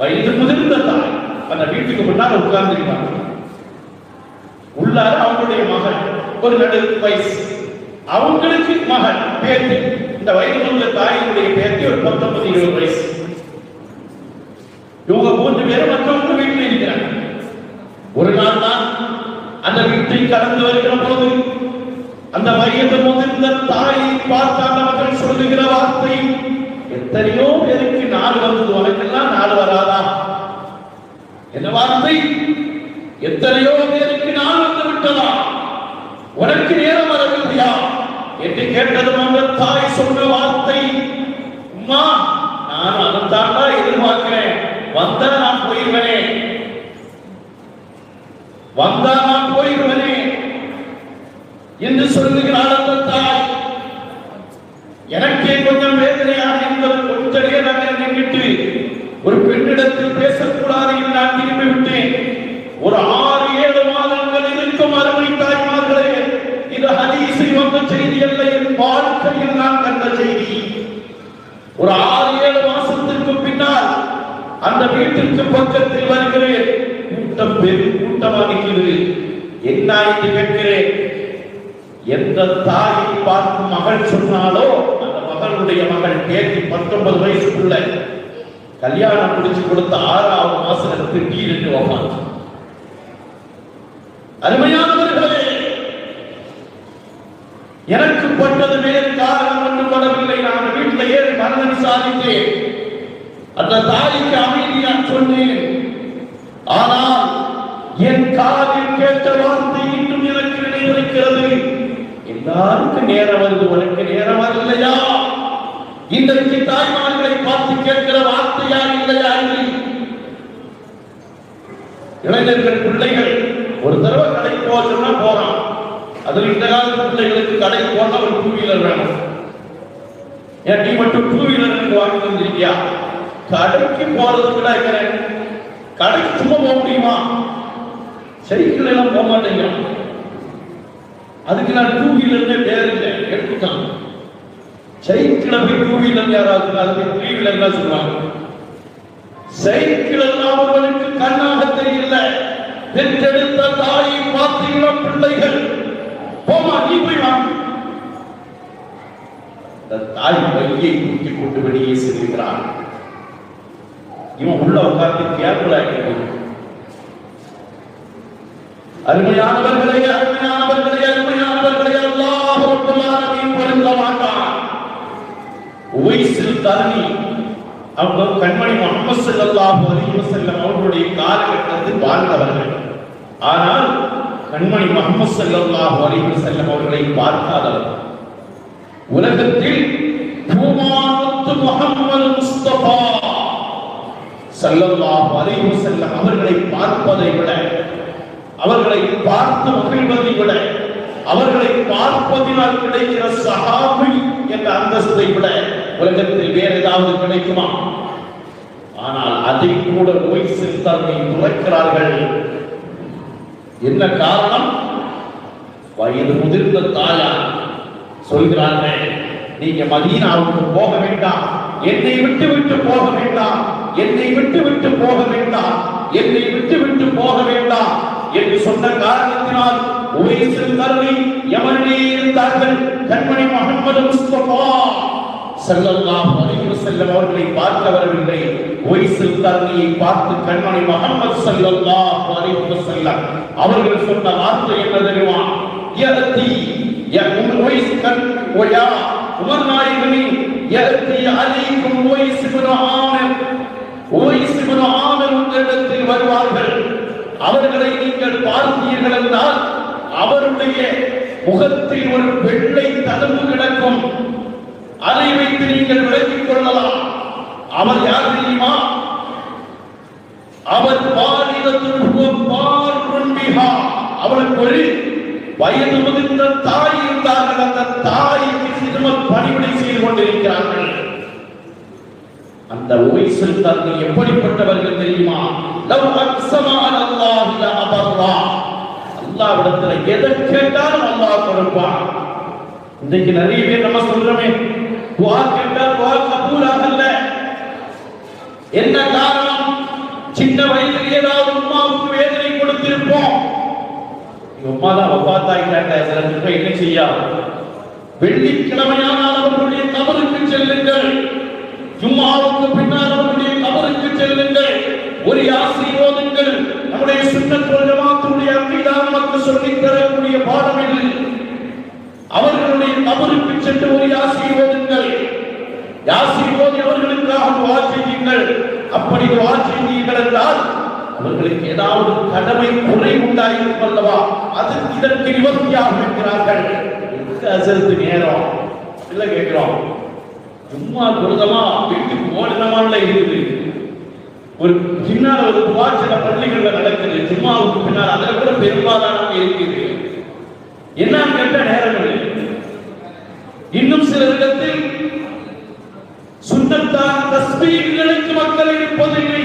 வயது முதிர்ந்த தாய், அந்த வீட்டுக்கு முன்னால் உட்கார்ந்திருப்பாங்க. உள்ளார அவங்களுடைய மகன் ஒரு நடு வயசு, அவங்களுக்கு மகன் பேத்தி, இந்த வயது முதிர்ந்த தாயினுடைய பேத்தி ஒரு 19-20 வயசு. இவங்க 3 பேரும் மற்றவங்க வீட்டில் இருக்கிறாங்க. ஒரு நாள் தான் அந்த வீட்டை கடந்து வருகிற போது அந்த வயது முதிர்ந்த தாயை பார்த்த அந்த மகன் சொல்லுகிற வார்த்தை, எத்தனையோ பேருக்கு 4 வந்தது, உனக்கெல்லாம் 4 வராதா? என்ன வார்த்தை? எத்தனையோ பேருக்கு 4 வந்து விட்டதா, உனக்கு நேரம் வரவில்லையா என்று கேட்டதும் அந்த தாய் சொன்ன வார்த்தை, அம்மா நான் அதைத்தாண்டா எதிர்பார்க்கிறேன், வந்தா நான் போயிடுவேனே, வந்தா நான் போயிடுவேனே என்று சொல்லுகிறாள் அந்த தாய். எனக்கே கொஞ்சம் வேதனையாக இருந்தது. கொஞ்ச நேரம் நின்றுட்டு ஒரு பெண்ணிடத்தில் பேசக்கூடாது என்று நான் திரும்பி விட்டேன். ஒரு 6-7 மாதங்கள் இருக்கும் அருமை தாய்மார்களே, இது ஹதீஸில் வந்த செய்தி வாழ்க்கையில் நான் கண்ட செய்தி. ஒரு 6-7 மாசத்திற்கு பின்னால் அந்த வீட்டிற்கு பக்கத்தில் வருகிறேன். கூட்டம் பெரும் கூட்டமாக நிற்கிறது. என்ன என்று கேட்கிறேன். எந்த தாயை பார்த்து மகள் சொன்னாலோ அந்த மகளுடைய மகள் பேத்தி 19 வயசுக்குள்ள கல்யாணம் முடிச்சு கொடுத்த 6வது மாசத்துல திடீரென்று வஃபாத். அருமையானவர்களே, எனக்கு பட்டது வேறு காரணம் ஒன்றும் படவில்லை. நான் வீட்டில் ஏறி மரணம் விசாரித்தேன். அந்த தாய்க்கு அமைதியா சொன்னேன். ஆனால் என் காதில் கேட்ட வார்த்தை இன்னும் எனக்கு நினைவிருக்கிறது. எல்லாருக்கும் நேரம் வருது, உனக்கு நேரம் வரலையா? இன்றைக்கு தாய்மார்களை பார்த்து கேட்கிற வார்த்தையா இல்லையா? இளைஞர்கள் பிள்ளைகள் ஒரு தடவை கடைக்கு போக சொன்னா போறான். அதுல இந்த காலத்து பிள்ளைகளுக்கு கடைக்கு போனா ஒரு 2 வீலர் வேணும். ஏன் நீ மட்டும் 2 வீலர் வாங்கி வந்திருக்கியா? கடைக்கு போறது கூட கடைக்கு சும்மா போக முடியுமா? சைக்கிள் எல்லாம் போக மாட்டேங்க. அதுக்கு நான் 2 வீலர் பேர் இல்லை எடுத்துட்டான். சைக்கிள போய் 2 வீலர் யாராவது அதுக்கு 3 வீலர் தான் சொல்லுவாங்க. சைக்கிள் எல்லாம் அவர்களுக்கு கண்ணாக தெரியல. பெற்றெடுத்த தாயை பார்த்தீங்களா பிள்ளைகள்? போமா, நீ போய் வாங்க. தாய் பையை தூக்கி கொண்டு வெளியே செல்கிறான். இவன் உள்ள உட்கார்ந்து கேர்ஃபுல்லா இருக்கிறான். அருமையானவர்களே, அருமையானவர்களே, அருமையானவர்களே, அல்லாஹ் ரப்பல் ஆலமீன் பொருந்த மாட்டான். உவைஸில் கர்னி அவங்க கண்மணி முஹம்மது ஸல்லல்லாஹு அலைஹி வஸல்லம் அவர்களுடைய காலகட்டத்தில் வாழ்ந்தவர்கள். ஆனால் கண்மணி முஹம்மது ஸல்லல்லாஹு அலைஹி வஸல்லம் அவர்களை பார்க்காதவர். உலகத்தில் பூமானத்து முஹம்மது முஸ்தபா ஸல்லல்லாஹு அலைஹி வஸல்லம் அவர்களை பார்ப்பதை விட, அவர்களை பார்த்து மகிழ்வதை விட, அவர்களை பார்ப்பதினால் கிடைக்கிற சஹாபி என்ற அந்தஸ்தை விட உலகத்தில் வேறு ஏதாவது கிடைக்குமா? ஆனால் அதை கூட உவைஸில் கர்னி துறக்கிறார்கள். என்ன காரணம்? வயது முதிர்ந்த தாயார் சொல்கிறார்கள், நீங்க மதீனாவுக்கு போக வேண்டாம், என்னை விட்டு விட்டு போக வேண்டாம், என்னை விட்டு விட்டு போக வேண்டாம், என்னை விட்டு விட்டு போக வேண்டாம் என்று சொன்ன காரணத்தினால் உவைஸில் கர்னி யமனிலே இருந்தார்கள். கண்மணி முஹம்மது முஸ்தபா ஸல்லல்லாஹு அலைஹி வஸல்லம் அவர்களை பார்க்க வரவில்லை. உவைஸில் கர்னியை பார்த்து கண்மணி முஹம்மது ஸல்லல்லாஹு அலைஹி வஸல்லம் அவர்கள் சொன்ன வார்த்தை என்ன தெரியுமா? யதி யா உவைஸ் கன் வயா உமர் நாயகனி யதி அலைக்கும் உவைஸ் இப்னு ஆமிர், உவைஸ் இப்னு ஆமிர் உங்களிடத்தில் வருவார்கள். அவர்களை நீங்கள் பார்த்தீர்கள் என்றால் அவருடைய முகத்தில் ஒரு வெள்ளை தழும்பு கிடக்கும். அதை வைத்து நீங்கள் விளக்கிக் கொள்ளலாம். அவர் யார் தெரியுமா? அவர் அவளுக்கு ஒரு வயது முதிர்ந்த தாய் இருந்தார்கள். அந்த தாய்க்கு சிறுமத் பணிவிடை செய்து கொண்டிருக்கிறார்கள். அந்த உவைஸில் கர்னி எப்படிப்பட்டவர்கள் தெரியுமா? லவ் அக்ஸமா அலல்லாஹி லஅபர்ரா, அல்லாஹ்விடத்துல எதை கேட்டாலும் அல்லாஹ் கொடுப்பான். இன்னைக்கு நிறைய பேர் நம்ம சொல்றோமே, துஆ கேட்டா துஆ கபூல் ஆகல. என்ன காரணம்? சின்ன வயதில் ஏதாவது உம்மாவுக்கு வேதனை கொடுத்திருப்போம். உம்மா தான் வஃபாத் ஆயிட்டாங்க, சில பேர் என்ன செய்யா? வெள்ளிக்கிழமையானால் அவர்களுடைய கபருக்கு செல்லுங்கள், ஜும்மாவுக்கு பின்னால் அவர்களுடைய கபருக்கு செல்லுங்கள், ஒரு யாசீன் ஓதுங்கள். நம்முடைய சுன்னத் வல் ஜமாஅத்துடைய அகீதா நமக்கு சொல்லித் தரக்கூடிய பாடம் இது. அவர்களுடைய கபருக்கு சென்று ஒரு யாசீன் ஓதுங்கள். யாசீன் ஓதி அவர்களுக்காக துஆ செய்யுங்கள். அப்படி துஆ செய்தீர்கள் என்றால் அவர்களுக்கு ஏதாவது கடமை குறை உண்டாயிருக்கும் அல்லவா? அது இதற்கு நிவர்த்தியாக இருக்கிறார்கள். அசருக்கு நேரம் இல்லை கேட்கிறோம். சும்மா குருதமா வீட்டுக்கு ஓடினமான்ல இருக்குது. ஒரு பின்னால் ஒரு துஆ சில பள்ளிகள்ல நடக்குது. ஜும்மாவுக்கு பின்னால் அதில் கூட பெரும்பாலானவங்க இருக்குது. என்னன்னு கேட்ட நேரம் இல்லை. இன்னும் சில இடத்தில் சுன்னத்தான தஸ்பீஹ்களுக்கு மக்கள் இருப்பதில்லை.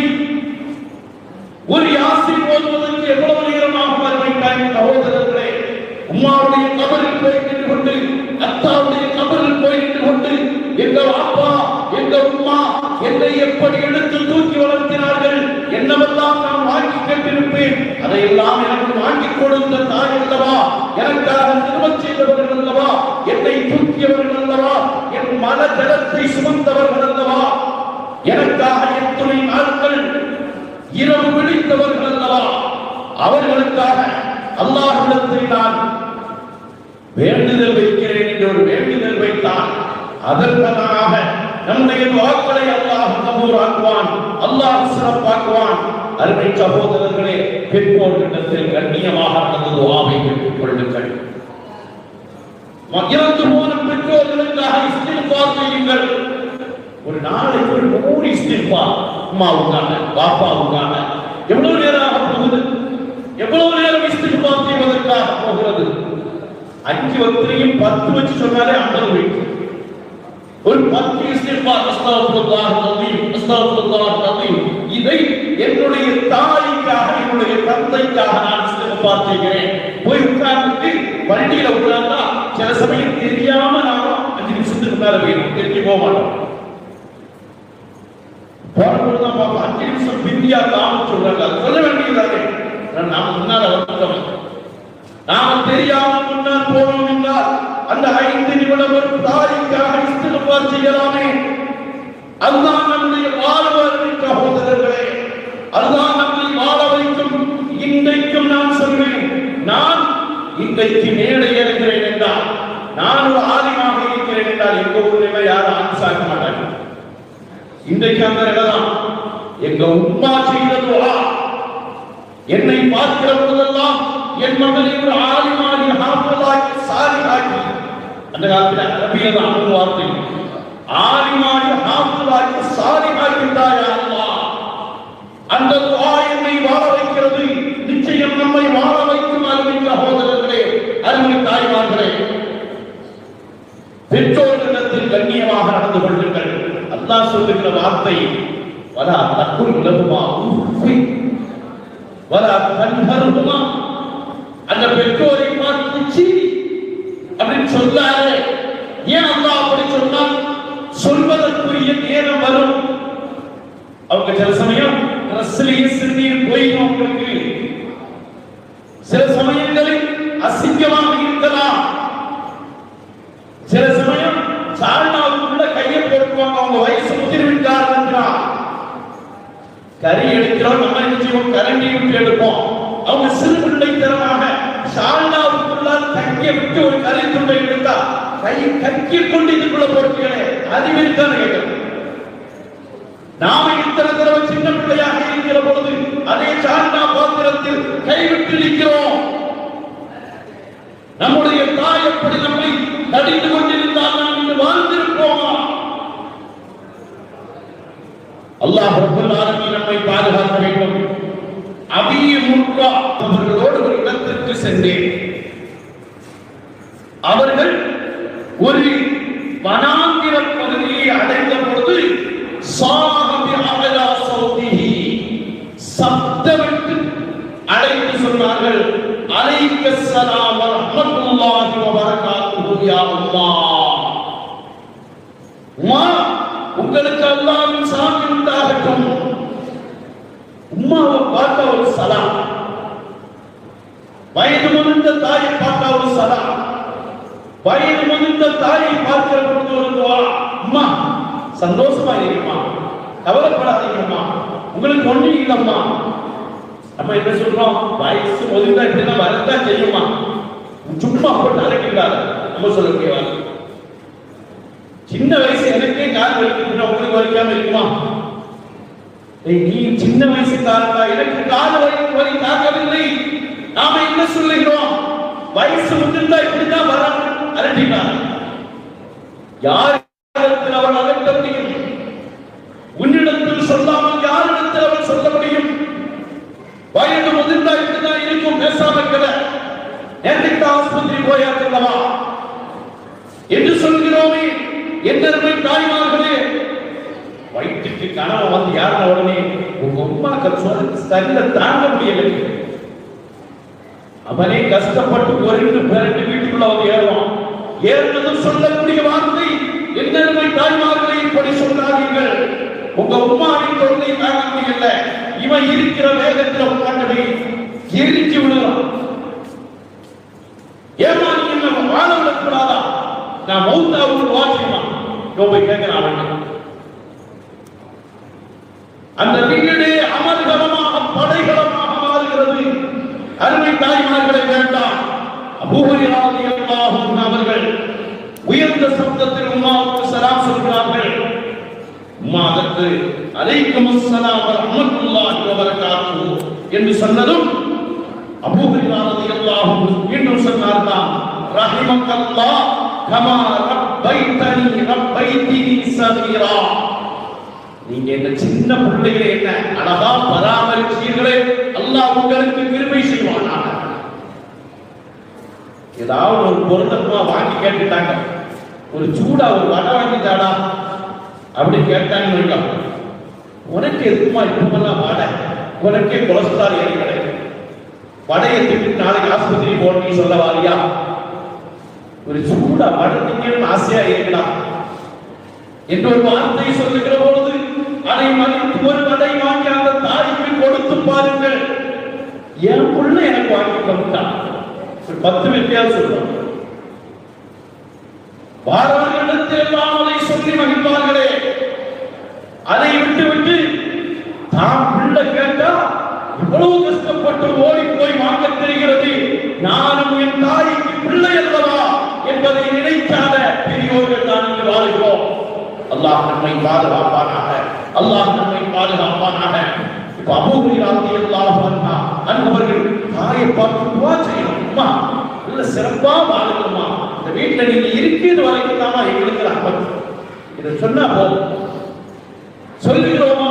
ஒரு யாசீன் ஓதுவதற்கு எவ்வளவு நேரம் ஆகும் அறிவித்தாய் சகோதரர்களே. உம்மாவுடைய கபரில் போய் நின்று கொண்டு அத்தாவுடைய கபரில் எங்க அப்பா எங்க உம்மா என்னை எப்படி எடுத்து தூக்கி வளர்த்தினார்கள், என்னவெல்லாம் நான் வாங்கி கேட்டிருப்பேன், அதையெல்லாம் எனக்கு வாங்கி கொடுத்த தாய் அல்லவா, எனக்காக திருமணம் செய்தவர்கள் அல்லவா, என்னை தூக்கியவர்கள் அல்லவா, என் மன ஜலத்தை சுமந்தவர்கள் அல்லவா, எனக்காக எத்தனை நாட்கள் இரவு விழித்தவர்கள் அல்லவா, அவர்களுக்காக அல்லாஹ்விடத்தில் நான் வேண்டுதல் வைக்கிறேன் என்று ஒரு வேண்டுதல் வைத்தான். அதற்காக நம்முடைய துஆக்களை அல்லாஹ் கபூலாக்குவான், அல்லாஹ் சிறப்பாக்குவான். அருமை சகோதரர்களே, பெற்றோர்களிடத்தில் கண்ணியமாக நடந்த துஆவை பெற்றுக் கொள்ளுங்கள். இறந்து போன பெற்றோர்களுக்காக இஸ்திக்பார் செய்யுங்கள். ஒரு நாளைக்கு ஒரு 100 இஸ்திக்பார் அம்மாவுக்காக பாப்பாவுக்காக. எவ்வளவு நேரம் போகுது, எவ்வளவு நேரம் இஸ்திக்பார் செய்வதற்காக போகிறது? 5 வக்திலையும் 10 வச்சு சொன்னாலே 50 வயசு. ஒரு 10 இஸ்திக்பார், அஸ்தக்ஃபிருல்லாஹ் அலீம், அஸ்தக்ஃபிருல்லாஹ் அலீம். இதை என்னுடைய தாய்க்காக என்னுடைய தந்தைக்காக நான் இஸ்திக்பார் செய்கிறேன். போய் உட்கார்ந்து வண்டியில உட்கார்ந்தா சில சமயம் தெரியாம நாம 5 நிமிஷத்துக்கு மேல போயிடும், தெரிஞ்சு போக மாட்டோம். போறதுதான் பாப்பா 5 நிமிஷம் பிந்தியா காம சொல்றாங்க, அது சொல்ல வேண்டியதானே. நாம முன்னால வந்துட்டோம், நாம தெரியாம முன்னால் போனோம் என்றால் அந்த 5 நிமிடம் ஒரு தாய்க்காக இஸ்திக்பார் செய்யலாமே. அல்லாஹ் நம்மை வாழ வைக்கும் சகோதரர்களே, அல்லாஹ் நம்மை வாழ வைக்கும். இன்றைக்கும் நான் சொல்வேன், நான் இன்றைக்கு மேடை ஏறுகிறேன் என்றால், நான் ஒரு ஆலிமாக இருக்கிறேன் என்றால் எங்க ஊர்ல யாரும் ஆன்சாக்க மாட்டாங்க. இன்றைக்கு அந்த இடம்தான் எங்க உம்மா செய்த துஆ. என்னை பார்க்கிற போதெல்லாம் என் மகளை ஒரு ஆலிமானி ஹாஃபிலாக்கி சாலிஹாக்கி, அந்த காலத்துல அரபியில தான் வார்த்தை, ஆலிமானி ஹாஃபிலாக்கி சாலிஹாக்கி தாயா அல்லாஹ். அந்த துஆ என்னை வாழ வைக்கிறது, நிச்சயம் நம்மை வாழ வைக்கும். அருமை சகோதரர்களே, அருமை தாய்மார்களே, பெற்றோர்களிடத்தில் கண்ணியமாக நடந்து கொள்ளுங்கள். அல்லாஹ் சொல்லுகிற வார்த்தை, வலா தக்குல் லஹுமா உஃபி வலா தன்ஹர்ஹுமா. அந்த பெற்றோரை பார்த்து சீ அப்படின்னு சொல்லாதே. ஏன் அல்லாஹ் அப்படி சொன்னான்? சொல்வதற்குரிய நேரம் வரும். அவங்க சில சமயம் ரஸ்லியே சிறுநீர் போயிடும், அவங்களுக்கு சில சமயங்களில் அசிங்கமாக இருக்கலாம், சில சமயம் சால்னாவுக்குள்ள கையை போட்டுவாங்க, அவங்க வயசு முதிர்விட்டார் என்றால் கறி எடுக்கிறோம், நம்ம என்ன செய்வோம், கரண்டி விட்டு எடுப்போம். அவங்க சிறு பிள்ளைத்தனமாக சால்னாவுக்குள்ளால் கையை விட்டு ஒரு கறி துண்டை எடுத்தா கை கக்கிக் கொண்டு இதுக்குள்ள போட்டுகளே, அறிவில் தான் கேட்கணும். நாம இத்தனை தடவை சின்ன பிள்ளையாக இருக்கிற பொழுது அதே சால்னா பாத்திரத்தில் கைவிட்டு நிற்கிறோம். நம்முடைய தாய் எப்படி நம்மை தடித்து கொண்டிருந்தால் நாம் இன்று வாழ்ந்திருப்போமா? அல்லாஹ் ரப்பல் ஆலமீன் நம்மை பாதுகாக்க வேண்டும். அபிய முர்ரா அவர்களோடு ஒரு இடத்திற்கு சென்றேன். அவர்கள் ஒரு வனாந்திர பகுதியை அடைந்த பொழுது சாஹபி அலா சௌதிஹி, சப்தமிட்டு அழைத்து சொன்னார்கள், அலைக்க ஸலாம் வ ரஹ்மத்துல்லாஹி வ பரகாத்துஹு யா அல்லாஹ். உம்மா, உங்களுக்கு அல்லாஹ்வின் சாந்தி உண்டாகட்டும். உம்மாவை பார்த்த ஒரு சலாம், வயது முதிர்ந்த தாயை பார்த்த ஒரு சலாம், வயது முதிர்ந்த தாயை பார்க்கிற பொழுது ஒரு துஆ. அம்மா சந்தோஷமா இருங்கம்மா, கவலைப்படாதீங்கம்மா, உங்களுக்கு ஒண்ணு இல்லம்மா. நம்ம என்ன சொல்றோம், வயசு முதிர்ந்தா இப்படிதான் வரத்தான் செய்யுமா, சும்மா போட்டு அழைக்கிறாரு. நம்ம சொல்ல முடியாது, சின்ன வயசு எனக்கே கால் வலிக்குதுன்னா உங்களுக்கு வலிக்காம இருக்குமா? நீ சின்ன வயசு காரணா, எனக்கு கால் வலி தாக்கவில்லை. நாம என்ன சொல்லுகிறோம், வயசு முதிர்ந்தா இப்படிதான் வர அரட்டினார். யாரிடத்தில் அவள் அகற்ற முடியும்? உன்னிடத்தில் சொல்லாமல் யாரிடத்தில் அவள் சொல்ல முடியும்? வயது முதிர்ந்தா இப்படிதான் இருக்கும், பேசாம கிட. நேற்றைக்கு ஆஸ்பத்திரி போயாச்சுல்லவா என்று சொல்கிறோமே. என்னருமை தாய்மார்களே, வயிற்றுக்கு கனவு வந்து யாருன உடனே உங்க உமாக்கள் சொல்ல சரியில தாங்க முடியல. அவனே கஷ்டப்பட்டு ஒரு 2 வீட்டுக்குள்ள வந்து ஏறுவான். ஏறுனதும் சொல்லக்கூடிய வார்த்தை, என்னென்ன தாய்மார்களை இப்படி சொன்னார்கள். உங்க உம்மாவின் தொல்லை தாங்க முடியல, இவன் இருக்கிற வேகத்தில் உட்காந்து எரிச்சு விடுறான். ஏமா நீ என்ன வாழ விடக்கூடாதா? நான் மௌத்தாவுக்கு வாசிமா போய் கேட்கிறான். அந்த வீடே அமர்கலமாக படைகளமாக மாறுகிறது. அருமை தாய்மார்களை வேண்டாம். அபூ ஹுரைரா ரலியல்லாஹு அன்ஹு அவர்கள் உயர்ந்த சப்தத்தில் உம்மாவுக்கு சலாம் சொல்கிறார்கள். உம்மா அதற்கு அலைக்கும் அஸ்ஸலாம் வ ரஹ்மத்துல்லாஹி வ பரகாத்துஹு என்று சொன்னதும் அபூ ஹுரைரா ரலியல்லாஹு அன்ஹு மீண்டும் சொன்னார்கள், ரஹிமக்கல்லாஹ் கமா ரப்பைதனி ரப்பைதினி ஸகீரா. நீங்க என்ன சின்ன பிள்ளைகளை என்ன அழகா பராமரிச்சீர்களே, அல்லாஹ் உங்களுக்கு கிருபை செய்வானாக. ஏதாவது ஒரு பொருத்தமா வாங்கி கேட்டுட்டாங்க, ஒரு சூடா ஒரு வடை வாங்கிட்டாடா அப்படி கேட்டாங்க. உனக்கு எதுக்குமா இப்பெல்லாம் வடை, உனக்கே கொலஸ்ட்ரால் ஏறி கிடையாது, வடையை திட்டு நாளைக்கு ஆஸ்பத்திரி போனீங்க சொல்ல வாரியா? ஒரு சூடா வடை திங்கன்னு ஆசையா இருக்கலாம் என்று ஒரு வார்த்தை சொல்லுகிற பொழுது அதை மதித்து ஒரு வடை வாங்கி அந்த தாய்க்கு கொடுத்து பாருங்கள். என் புள்ள எனக்கு வாங்கி கொடுத்தான், 10 வித்தியாசம் சொல்லுவாங்க. பாரவர்களிடத்தில் எல்லாம் அதை சொல்லி மகிழ்வார்களே, அதை விட்டு தாம் பிள்ளை கேட்டா இவ்வளவு கஷ்டப்பட்டு ஓடி போய் வாங்க தெரிகிறது, நானும் என் தாய்க்கு பிள்ளை அல்லவா என்பதை நினைக்காத பெரியோர்கள் தான் இங்கு வாழ்கிறோம். அல்லாஹ் நம்மை பாதுகாப்பானாக, அல்லாஹ் நம்மை பாதுகாப்பானாக. இப்ப அபூ ஹுரைரா ரலியல்லாஹு அன்ஹு அன்பர்கள் தாயை பார்த்து துஆ செய்யணும். அம்மா நல்ல சிறப்பா வாழுங்கம்மா, இந்த வீட்டுல நீங்க இருக்கிறது வரைக்கும் தான் எங்களுக்கு ரஹ்மத். இதை சொன்னா போதும். சொல்லுகிறோமா,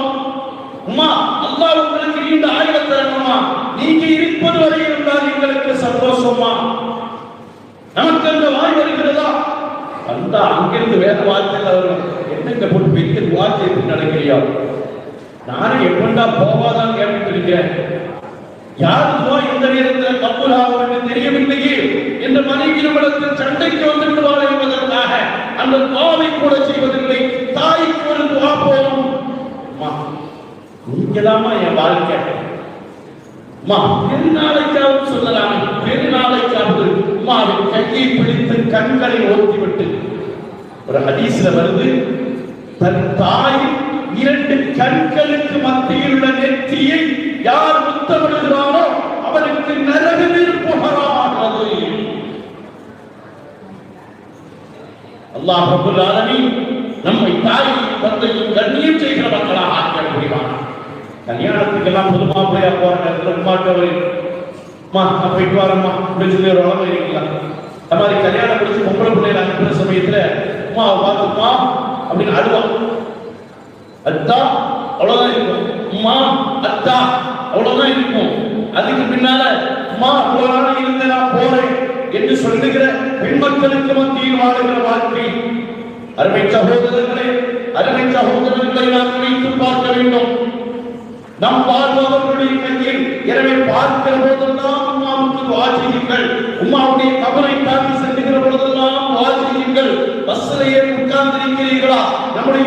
அம்மா அல்லாஹ் உங்களுக்கு நீண்ட ஆயுளை தரணுமா, நீங்க இருப்பது வரை இருந்தால் எங்களுக்கு சந்தோஷமா. நமக்கு அந்த வாய் வருகிறதா? அந்த அங்கிருந்து வேற வார்த்தையில் வரும், என்னங்க போட்டு பெரிய வார்த்தை எப்படி நடக்கிறியா? நானும் எப்பண்டா போவாதான் கேட்டுட்டு இருக்கிறேன். யாருக்கோ இந்த நேரத்தில் கபூலாகும் என்று தெரியவில்லையே என்ற மனைவியிடத்தில் சண்டைக்கு வந்துட்டு வாழ என்பதற்காக அந்த துவாவை கூட செய்வதில்லை. தாய்க்கு ஒரு துவா போதும். நீங்களாமா என் வாழ்க்கை, பெருநாளைக்காவது சொல்லலாம், பெருநாளைக்காவது உம்மாவின் கையை பிடித்து கண்களை ஓட்டிவிட்டு, ஒரு ஹதீஸ்ல வருது, தன் தாய் 2 கண்களுக்கு மத்தியில் உள்ள நெற்றியை யார் முத்தமிடுகிறாரோ அவருக்கு நரக நெருப்பு ஹராமாகிறது. அல்லாஹ் ரப்பல் ஆலமீன் நம்மை தாயும் தந்தையும் கண்ணியம் செய்கிற மக்களாக ஆக்க முடிவான். கல்யாணத்துக்கெல்லாம் புது மாப்பிள்ளையா போற நேரத்தில் உமாட்டவரை போயிட்டு வரம்மா அப்படின்னு சொல்லி ஒரு உலகம் இருக்கலாம். அந்த மாதிரி கல்யாணம் முடிச்சு பொம்பளை பிள்ளைகளை அனுப்புற சமயத்துல உமாவை பார்த்துமா அப்படின்னு அழுவான். அத்தா அவ்வளவுதான் இருக்கும், உமா அத்தா அவ்வளவுதான் இருக்கும். அதுக்கு பின்னால உமா அவ்வளவு நாள் இருந்து நான் போறேன் என்று சொல்லுகிற பெண் மக்களுக்கு மத்தியில் வாழுகிற வாழ்க்கை. அருமை சகோதரர்களை நாம் வைத்து பார்க்க வேண்டும். நம் வாழ்பவர்களுடைய கையில். எனவே பார்க்கிற போதெல்லாம் உம்மாவுக்கு துஆ செய்யுங்கள். உம்மாவுடைய கபரை தாண்டி செல்லுகிற போதெல்லாம் துஆ செய்யுங்கள். பஸ்ஸில் ஏறி உட்கார்ந்திருக்கிறீர்களா? நம்முடைய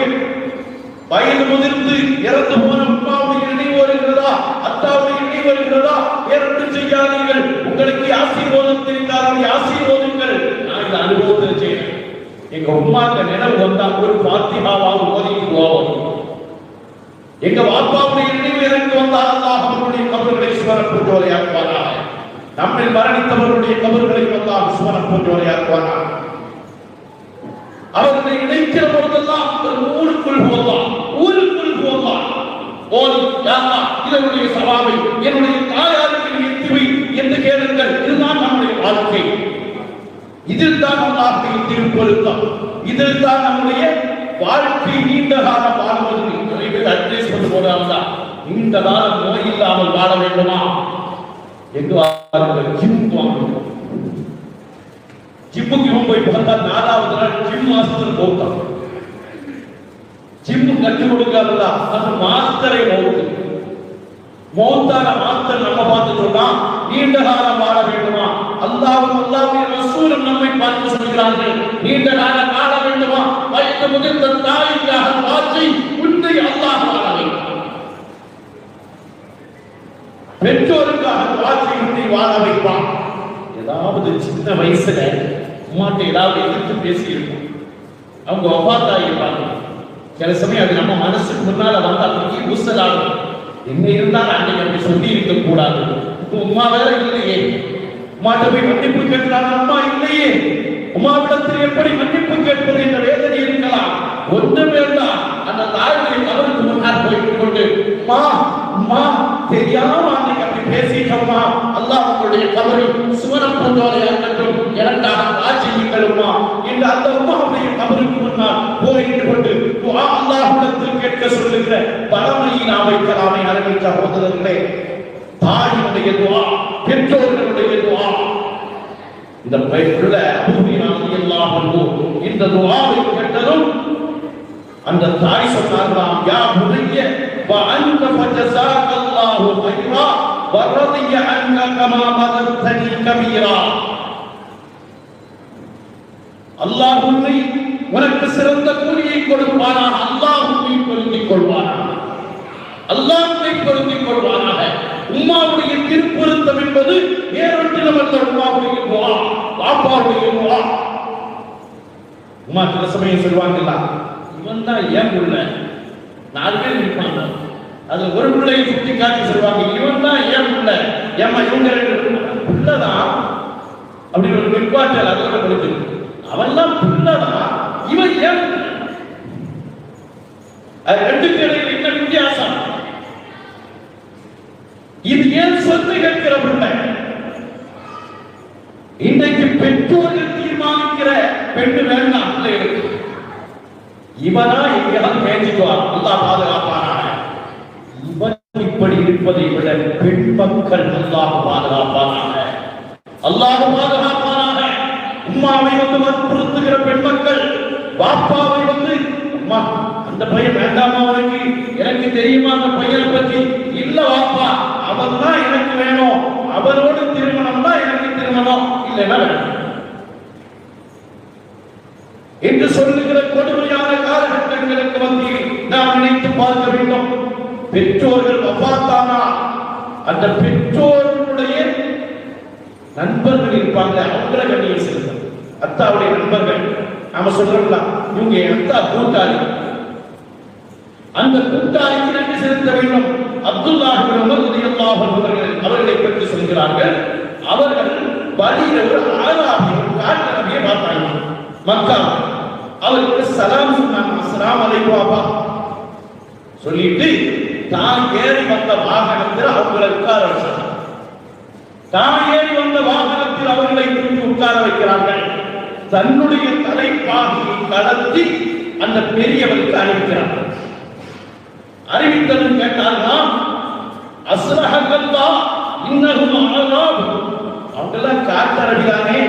வயது முதிர்ந்து இறந்து போன உம்மாவுடைய நினைவு வருகிறதா? அத்தாவுடைய நினைவு வருகிறதா? வேறொன்று செய்யாதீர்கள். உங்களுக்கு ஆசீர்வாதம் தெரிந்தால் ஆசீர்வாதங்கள். நான் இந்த அனுபவத்தை செய்யறேன். எங்க உம்மாக்கு நினைவு வந்தா ஒரு ஃபாத்திஹாவாவது ஓதிட்டு போவோம். எங்க வாப்பாவுடைய நினைவு எனக்கு வந்தால் அல்லாஹ் அவர்களுடைய கபர்களை சுவனப் பூஞ்சோலையாக்குவானாக. நம்மில் மரணித்தவர்களுடைய கபர்களை அல்லாஹ் சுவனப் பூஞ்சோலையாக்குவானாக. அவர்களை நினைக்கிற பொழுதெல்லாம் ஊருக்குள் போவான் ஓதி இதனுடைய சவாவை என்னுடைய தாயாருக்கு எத்துவை என்று கேளுங்கள். இதுதான் நம்முடைய வாழ்க்கை. இதில் தான் அல்லாஹ்வுடைய திருப்பொருத்தம். இதில் தான் நம்முடைய வாழ்க்கை நீண்ட காலம் வாழ்வது. அட்வைஸ் பண்ண போறாங்க, நீண்ட காலம் நோய் இல்லாமல் வாழ வேண்டுமா? எங்க ஜிம்முக்கு போய் பார்த்தா 4வது நாள் ஜிம் மாஸ்டர் போட்டான். ஜிம்மு கற்றுக் கொடுக்காதா அது மாஸ்டரை மௌத்தான மாஸ்டர் நம்ம பார்த்து சொன்னா நீண்ட காலம் வாழ வேண்டுமா? அல்லாஹ்வும் அல்லாஹ்வுடைய ரசூலும் நம்மை பார்த்து சொல்கிறார்கள், நீண்ட காலம் வாழ வேண்டுமா? வயது முதிர்ந்த தாய்க்காக வாசி உன்னை அல்லாஹ் வாழ வைப்பான். பெற்றோருக்காக வாசி உன்னை வாழ வைப்பான். ஏதாவது சின்ன வயசுல உமாட்ட ஏதாவது எதிர்த்து பேசி இருக்கும், அவங்க வபாத்தா இருப்பாங்க. சில சமயம் அது நம்ம மனசுக்கு முன்னால வந்து அப்படியே ஊசலாகும். என்ன இருந்தாலும் அன்னைக்கு அப்படி சொல்லி இருக்க கூடாது. உமா வேற இல்லையே, உமாட்ட போய் மன்னிப்பு கேட்கலாம், அம்மா இல்லையே, உமாவிடத்தில் எப்படி மன்னிப்பு கேட்பது என்ற வேதனை இருக்கலாம். ஒன்றும் வேண்டாம், அந்த தாய்களின் அவருக்கு முன்னால் போய்விட்டு கொண்டு அம்மா அம்மா தெரியாம அன்னைக்கு அப்படி பேசிட்டோம்மா, அல்லாஹ் உங்களுடைய கபரை சுவனம் போன்றவரையாகட்டும் எனக்காக ஆட்சியுங்களுமா என்று அந்த உமாவுடைய கபருக்கு முன்னால் போயிட்டு கொண்டு துஆ அல்லாஹ்விடத்தில் கேட்க சொல்லுகிற பரமையை நாம் வைக்கலாமே. அருமை சகோதரர்களே, தாயினுடைய துஆ, பெற்றோர்களுடைய துஆ, இந்த பைபிள்ல அபூஹுரைரா இந்த துஆவை கேட்டதும் அந்த தாய் சொன்னார்களாம், யா புனைய வ அன்த ஃபஜஸாக்கல்லாஹு கைரா வ ரதிய அன்க கமா பதத்தனி கபீரா. அல்லாஹ் உனக்கு சிறந்த கூலியை கொடுப்பானாக, அல்லாஹ் உன்னை பொருந்திக் கொள்வானாக, அல்லாஹ் உன்னை பொருந்திக் கொள்வானாக. உம்மாவுடைய திருப்பொருத்தம் என்பது வேறொன்றிலுமல்ல, உம்மாவுடைய துஆ, பாப்பாவுடைய துஆ. உம்மா சில சமயம் சொல்வாங்களா, இவன் தான் ஏன் உள்ள 4 பேர் இருப்பாங்க, அது ஒரு பிள்ளையை சுட்டி காட்டி சொல்வாங்க, இவன் தான் ஏன் உள்ள, ஏமா இவங்க 2 உள்ளதான் அப்படி ஒரு நிற்பாற்றல் அதோட கொடுத்து, அவன் தான் உள்ளதான், இவன் ஏன், அது 2க்கு இடையில் என்ன வித்தியாசம்? இது ஏன் சொத்து கேட்கிற பிள்ளை? இன்றைக்கு பெற்றோர்கள் தீர்மானிக்கிற பெண்ணு வேண்டாம் பிள்ளைகளுக்கு. இவனா எங்கேயாவது பேசிக்குவார், அல்லாஹ் பாதுகாப்பானாக. இவன் இப்படி இருப்பதை விட பெண் மக்கள் அல்லாஹ் பாதுகாப்பானாக, அல்லாஹ் பாதுகாப்பானாக. உம்மாவை வந்து வற்புறுத்துகிற பெண் மக்கள், பாப்பாவை வந்து அம்மா அந்த பையன் வேண்டாமா உனக்கு, எனக்கு தெரியுமா அந்த பையனை பற்றி, இல்ல வாப்பா அவன் தான் எனக்கு வேணும், அவரோடு திருமணம் தான் எனக்கு திருமணம், இல்லைன்னா வேணும் என்று சொல்லுகிற கொடுமையான காலகட்டங்களுக்கு மத்தியில் நாம் நினைத்து பார்க்க வேண்டும். பெற்றோர்கள் வஃபாத்தானா அந்த பெற்றோருடைய நண்பர்கள் இருப்பாங்க, அவங்கள கண்ணியம் செலுத்தணும். அத்தாவுடைய நண்பர்கள் நாம சொல்றோம்ல, இவங்க அத்தா கூட்டாளி, அந்த கூட்டாளிக்கு நன்றி செலுத்த வேண்டும். அப்துல்லாஹ் இப்னு உமர் ரலியல்லாஹு அன்ஹு அவர்களை பற்றி சொல்கிறார்கள், அவர்கள் வழியில ஒரு ஆராபி, ஒரு காட்டு நபியை பார்த்தாங்க மக்கா. அவருக்கு சலாம் சொன்னாங்க, அஸ்ஸலாமு அலைக்கும் அப்பா சொல்லிட்டு தான் ஏறி வந்த வாகனத்தில் அவங்களை உட்கார வச்சாங்க. தான் ஏறி வந்த வாகனத்தில் அவர்களை தூக்கி உட்கார வைக்கிறார்கள். தன்னுடைய தலைப்பாகையை கடத்தி அந்த பெரியவருக்கு அறிவிக்கிறார்கள். அறிவித்ததும் கேட்டால்தான் அஸ்ரஹகல்லா இன்னஹும் அராப், அவங்கெல்லாம் காட்டரடிதானே,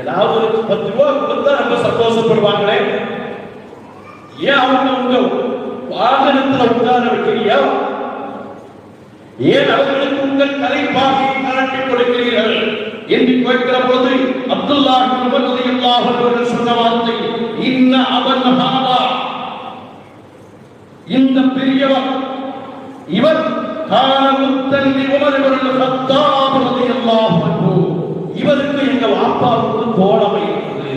ஏதாவது ஒரு 10 ரூபாய் கொடுத்தா ரொம்ப சந்தோஷப்படுவாங்களே, ஏன் அவங்க உங்க வாகனத்துல உட்கார வைக்கிறீங்க, ஏன் அவர்களுக்கு உங்கள் தலைப்பாகையை கழட்டி கொடுக்கிறீர்கள் என்று கேட்கிற போது அப்துல்லாஹ் இப்னு உமர் ரலியல்லாஹு அன்ஹு சொன்ன வார்த்தை, இன்ன அபன் ஹாதா, இந்த பெரியவர் இவர் காலமுத்தல்லி உமர் இப்னு கத்தாப் ரலியல்லாஹு அன்ஹு, இவருக்கு எங்க வாப்பாவுக்கு தோழமை இருக்குது.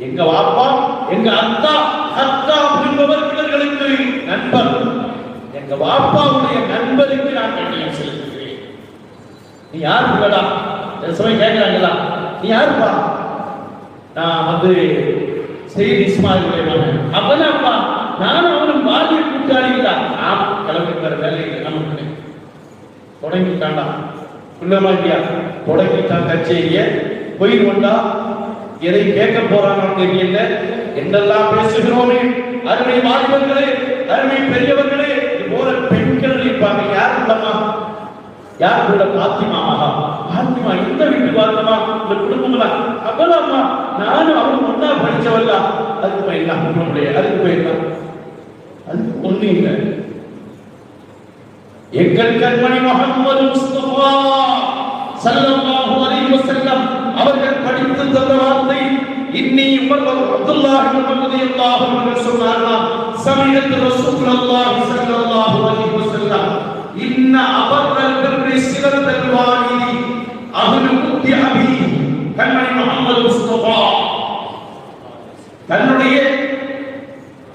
எங்க வாப்பா எங்க அத்தா என்பவர் இவர்களுக்கு நண்பர். எங்க வாப்பாவுடைய நண்பருக்கு நான் கண்ணியம் செலுத்துகிறேன். நீ யார் பிள்ளடா? கேட்கிறாங்களா, நீ யாருப்பா? நான் வந்து செய்தி இஸ்மாயிலுடைய மகன். அப்பா நானும் அவனும் பாலிய கூட்டாளிகளா? கிளம்பிக்கிற வேலையில் நமக்கு தொடங்கிட்டாண்டா, இல்லையா தொடங்கிட்டான் கச்சேரிய போய் கொண்டா, எதை கேட்க போறாங்க தெரியல, என்னெல்லாம் பேசுகிறோமே. அருமை வாலிபர்களே, அருமை பெரியவர்களே, இது போல பெண்கள் இருப்பாங்க. யார் இல்லம்மா, யார் கூட பாத்திமா, பாத்திமா இந்த வீட்டு பாத்திமா, இந்த குடும்பங்களா, அப்பலாமா நானும் அவனும் ஒன்னா படிச்சவல்ல, அதுக்கு போயிடலாம், அதுக்கு போயிடலாம், அதுக்கு ஒண்ணு இல்லை. எங்கள் கண்மணி முஹம்மது முஸ்தபா ஸல்லல்லாஹு அலைஹி வஸல்லம் அவர்கள் படித்து தந்த வார்த்தை, இன்னி உமர் அப்துல்லாஹ் இப்னு ரலியல்லாஹு அன்ஹு சொன்னார்களாம், சமீஅத்து ரசூலுல்லாஹி ஸல்லல்லாஹு அலைஹி வஸல்லம் இன்ன அபர்ரல் பிர்ரி சிலத்தல் வாலிதி அஹ்லு குத்தி அபி. கண்மணி முஹம்மது முஸ்தபா தன்னுடைய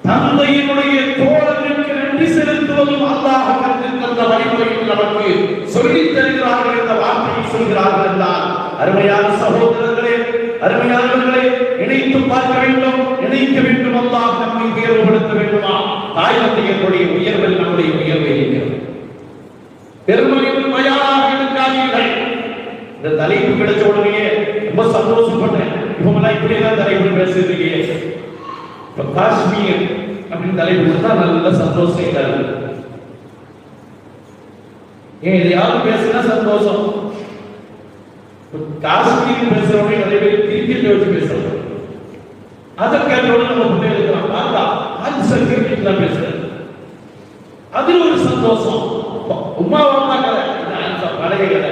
தந்தையினுடைய தோழனுக்கு நன்றி செலுத்துவதும் அல்லாஹ் கற்றுத் தந்த வழிமுறையில் நமக்கு சொல்லித் தருகிறார்கள் என்ற வார்த்தையை சொல்கிறார்கள் என்றால், அருமையான சகோதரர்களே, அருமையானவர்களே, நினைத்து பார்க்க வேண்டும், நினைக்க வேண்டும். அல்லாஹ் நம்மை உயர்வுபடுத்த வேண்டுமா? தாய் தந்தையர்களுடைய உயர்வில் நம்முடைய உயர்வை இருக்கிறது. பெருமையின் தயாராக இருக்காதீர்கள். இந்த தலைப்பு கிடைச்ச உடனே ரொம்ப சந்தோஷப்பட்டேன். இவங்கெல்லாம் இப்படிதான் தலைப்பு பேசுறீங்க. இப்ப காஷ்மீர் அப்படின்னு தலைப்பு கொடுத்தா நல்ல சந்தோஷம் இல்லாது. ஏன் எதையாவது பேசுனா சந்தோஷம். காஷ்மீர் பேசுறவங்க நிறைய பேர் கிரிக்கெட் வச்சு பேசுறாங்க. அதற்கோட நம்ம முன்னே இருக்கிறோம். பார்த்தா ஆன்சர் கிரிக்கெட் தான் பேசுறது. அதுல ஒரு சந்தோஷம். உமா வாப்பா கதை பழைய கதை.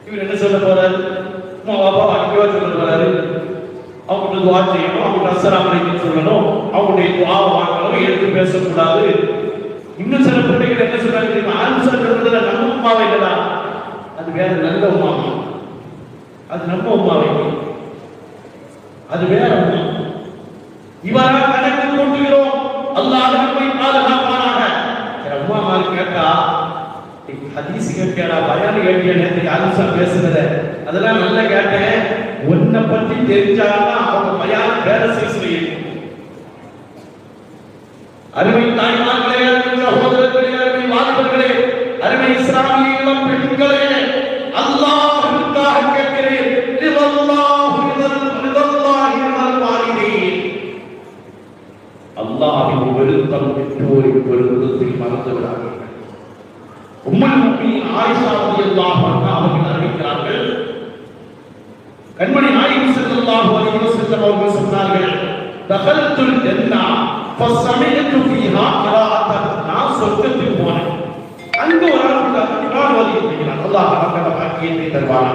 இவர் என்ன சொல்ல போறாரு? உமா வாப்பா அடிக்கவா சொல்ல போறாரு. அவங்களுக்கு துவா செய்யணும், அவங்க அஸ்ஸலாமு அலைக்கும் சொல்லணும், அவங்களுடைய துவாவை வாங்கணும், எடுத்து பேசக்கூடாது. இன்னும் சில பிள்ளைகள் என்ன சொல்றாங்க தெரியுமா? ஆன்சர் சொல்றதுல நம்ம உமாவை இல்லடா, அது வேற நல்ல உமாவை, அது நம்ம உமாவை, அது வேற உமா. இவரா கணக்கு போட்டுகிறோம். அல்லாஹ் நம்மை பாதுகாப்பானாக. உமா மாதிரி கேட்டா ஹதீஸ் கேட்கடா, பயான் கேட்டியா, நேற்று ஆன்சர் பேசுனத அதெல்லாம் நல்லா கேட்டேன். உன்னை பத்தி தெரிஞ்சாதான் அவங்க பயான் வேற செய்ய. அருமை தாய்மார்களே, அருமை சகோதரர்களே, அருமை வாலிபர்களே, அருமை இஸ்லாமிய இளம் பெண்களே, அல்லாஹ்வுக்காக கேட்கிறேன். அல்லாஹ்வின் விருப்பம் பெற்றோரின் விருப்பத்தை மறந்து விடாதீர்கள். உம்முல் முஃமினீன் ஆயிஷா ரலியல்லாஹு அன்ஹா அவர்கள் அறிவிக்கிறார்கள், கண்மணி நாயகம் ஸல்லல்லாஹு அலைஹி வஸல்லம் அவர்கள் சொன்னார்கள், தகல்துல் ஜன்னா ஃபஸமிஅது ஃபீஹா கிராஅத்தன். நான் சொர்க்கத்துக்கு போனேன், அங்க ஒரு ஆள் குர்ஆன் ஓதிட்டு இருக்கிறார். அல்லாஹ் நமக்கு பாக்கியத்தை தருவான்.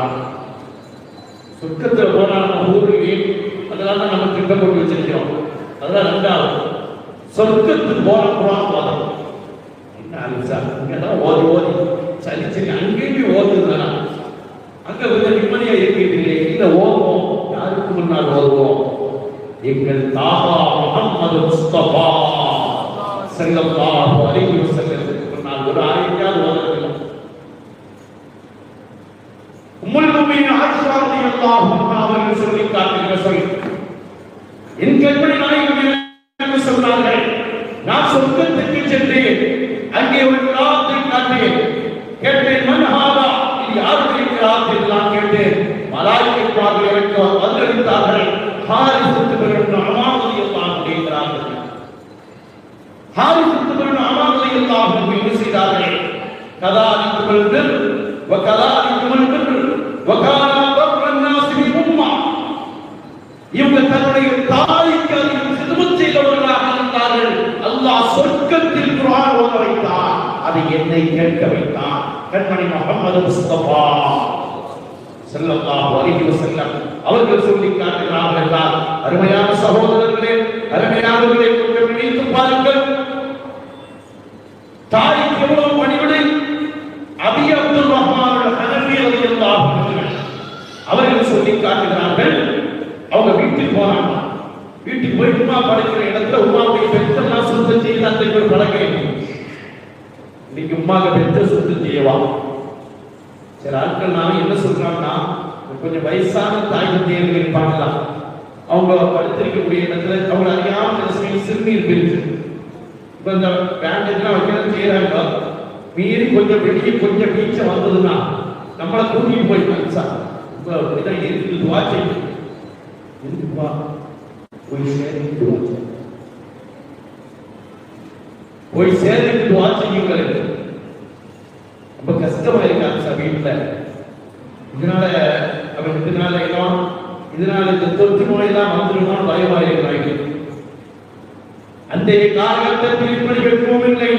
சொர்க்கத்துல போனா நம்ம ஊருக்கு அதெல்லாம் தான் நம்ம திட்டம் போட்டு வச்சிருக்கிறோம். அதெல்லாம் ரெண்டாவது சொர்க்கத்துக்கு போன குர்ஆன் ஓதணும். என்ன அலிசா இங்கதான் ஓதி சரி சரி அங்கேயும் ஓதுதுனா அங்க கொஞ்சம் நிம்மதியா இருக்கிறீங்களே, இல்ல ஓதுவோம். யாருக்கு முன்னால் ஓதுவோம்? எங்கள் தாகா முஹம்மது முஸ்தபா ஸல்லல்லாஹு அலைஹி வஸல்லத்துக்கு முன்னால் ஒரு ஆயத்தையாவது ஓதுறதில்லை. உம்முல் முஃமினீன் ஆயிஷா ரலியல்லாஹு அன்ஹா அவர்கள் சொல்லி காட்டுகிற சொல், என் கண்மணி நாயகம் என்ன சொன்னார்கள், நான் சொர்க்கத்துக்கு சென்றேன், அங்கே ஒரு கிராத்தை காட்டேன், கேட்டேன், மன் ஹாதா, இது யாருடைய கிராத் என்று நான் கேட்டேன். மலாயிகத்துமார்கள் எனக்கு பதிலளித்தார்கள், ஹாரிஸ் இப்னு நுஅமான் ரலியல்லாஹு அன்ஹு என்றார்கள். ஹாரிஸ் இப்னு நுஅமான் ரலியல்லாஹு அன்ஹு என்ன செய்தார்கள்? கதாலிகுல் பிர் வ கதாலிகுல் பிர் வ கானா பர்ரன் நாஸ் பி உம்மா. இவங்க தன்னுடைய தாய்க்கு சிதுமத் செய்தவர்களாக இருந்தார்கள். அல்லாஹ் சொர்க்கத்தில் குர்ஆன் ஓத வைத்தான், அதை என்னை கேட்க வைத்தான். கண்மணி முஹம்மது முஸ்தபா ஸல்லல்லாஹு அலைஹி வஸல்லம் அவர்கள் சொல்லி காட்டுகிறார்கள் என்றால், அருமையான சகோதரர்களே, அருமையானவர்களே, கொஞ்சம் நினைத்து பாருங்கள். தாய்க்கு எவ்வளவு பணிவிடை. அபி அப்துல் ரஹ்மான் அல்-ஹனஃபி ரலியல்லாஹு அன்ஹு அவர்கள் சொல்லி காட்டுகிறார்கள், அவங்க வீட்டுக்கு போனாங்க. வீட்டுக்கு போய் உமா படைக்கிற இடத்துல உமாவுடைய பெற்றெல்லாம் சுத்தம் செய்து அந்த ஒரு பழக்கம். இன்னைக்கு உமாவை பெற்ற சுத்தம் செய்யவா? சில ஆட்கள் நான் என்ன சொல்றாங்கன்னா, கொஞ்சம் வயசான தாய் தந்தையர்கள் இருப்பாங்களா, அவங்க படுத்திருக்கக்கூடிய இடத்துல அவங்க அறியாமல் சிறுநீர் பிரிச்சு இப்ப இந்த பேண்டேஜ்லாம் வைக்கிறது செய்யறாங்க. மீறி கொஞ்சம் வெளியே கொஞ்சம் வீச்சம் வந்ததுன்னா நம்மளை கூட்டிட்டு போய் மனுஷா இதான் இருக்குது வாட்சி இருக்குப்பா போய் சேர்ந்து வாட்சிங்கள். ரொம்ப கஷ்டமா இருக்காங்க சார் வீட்டுல. இதனால இதனால இந்த தொற்று நோயெல்லாம் வந்துருமோன்னு பயமா இருக்கிறாங்க. அன்றைய காலகட்டத்தில் இப்படி எதுவும் இல்லை,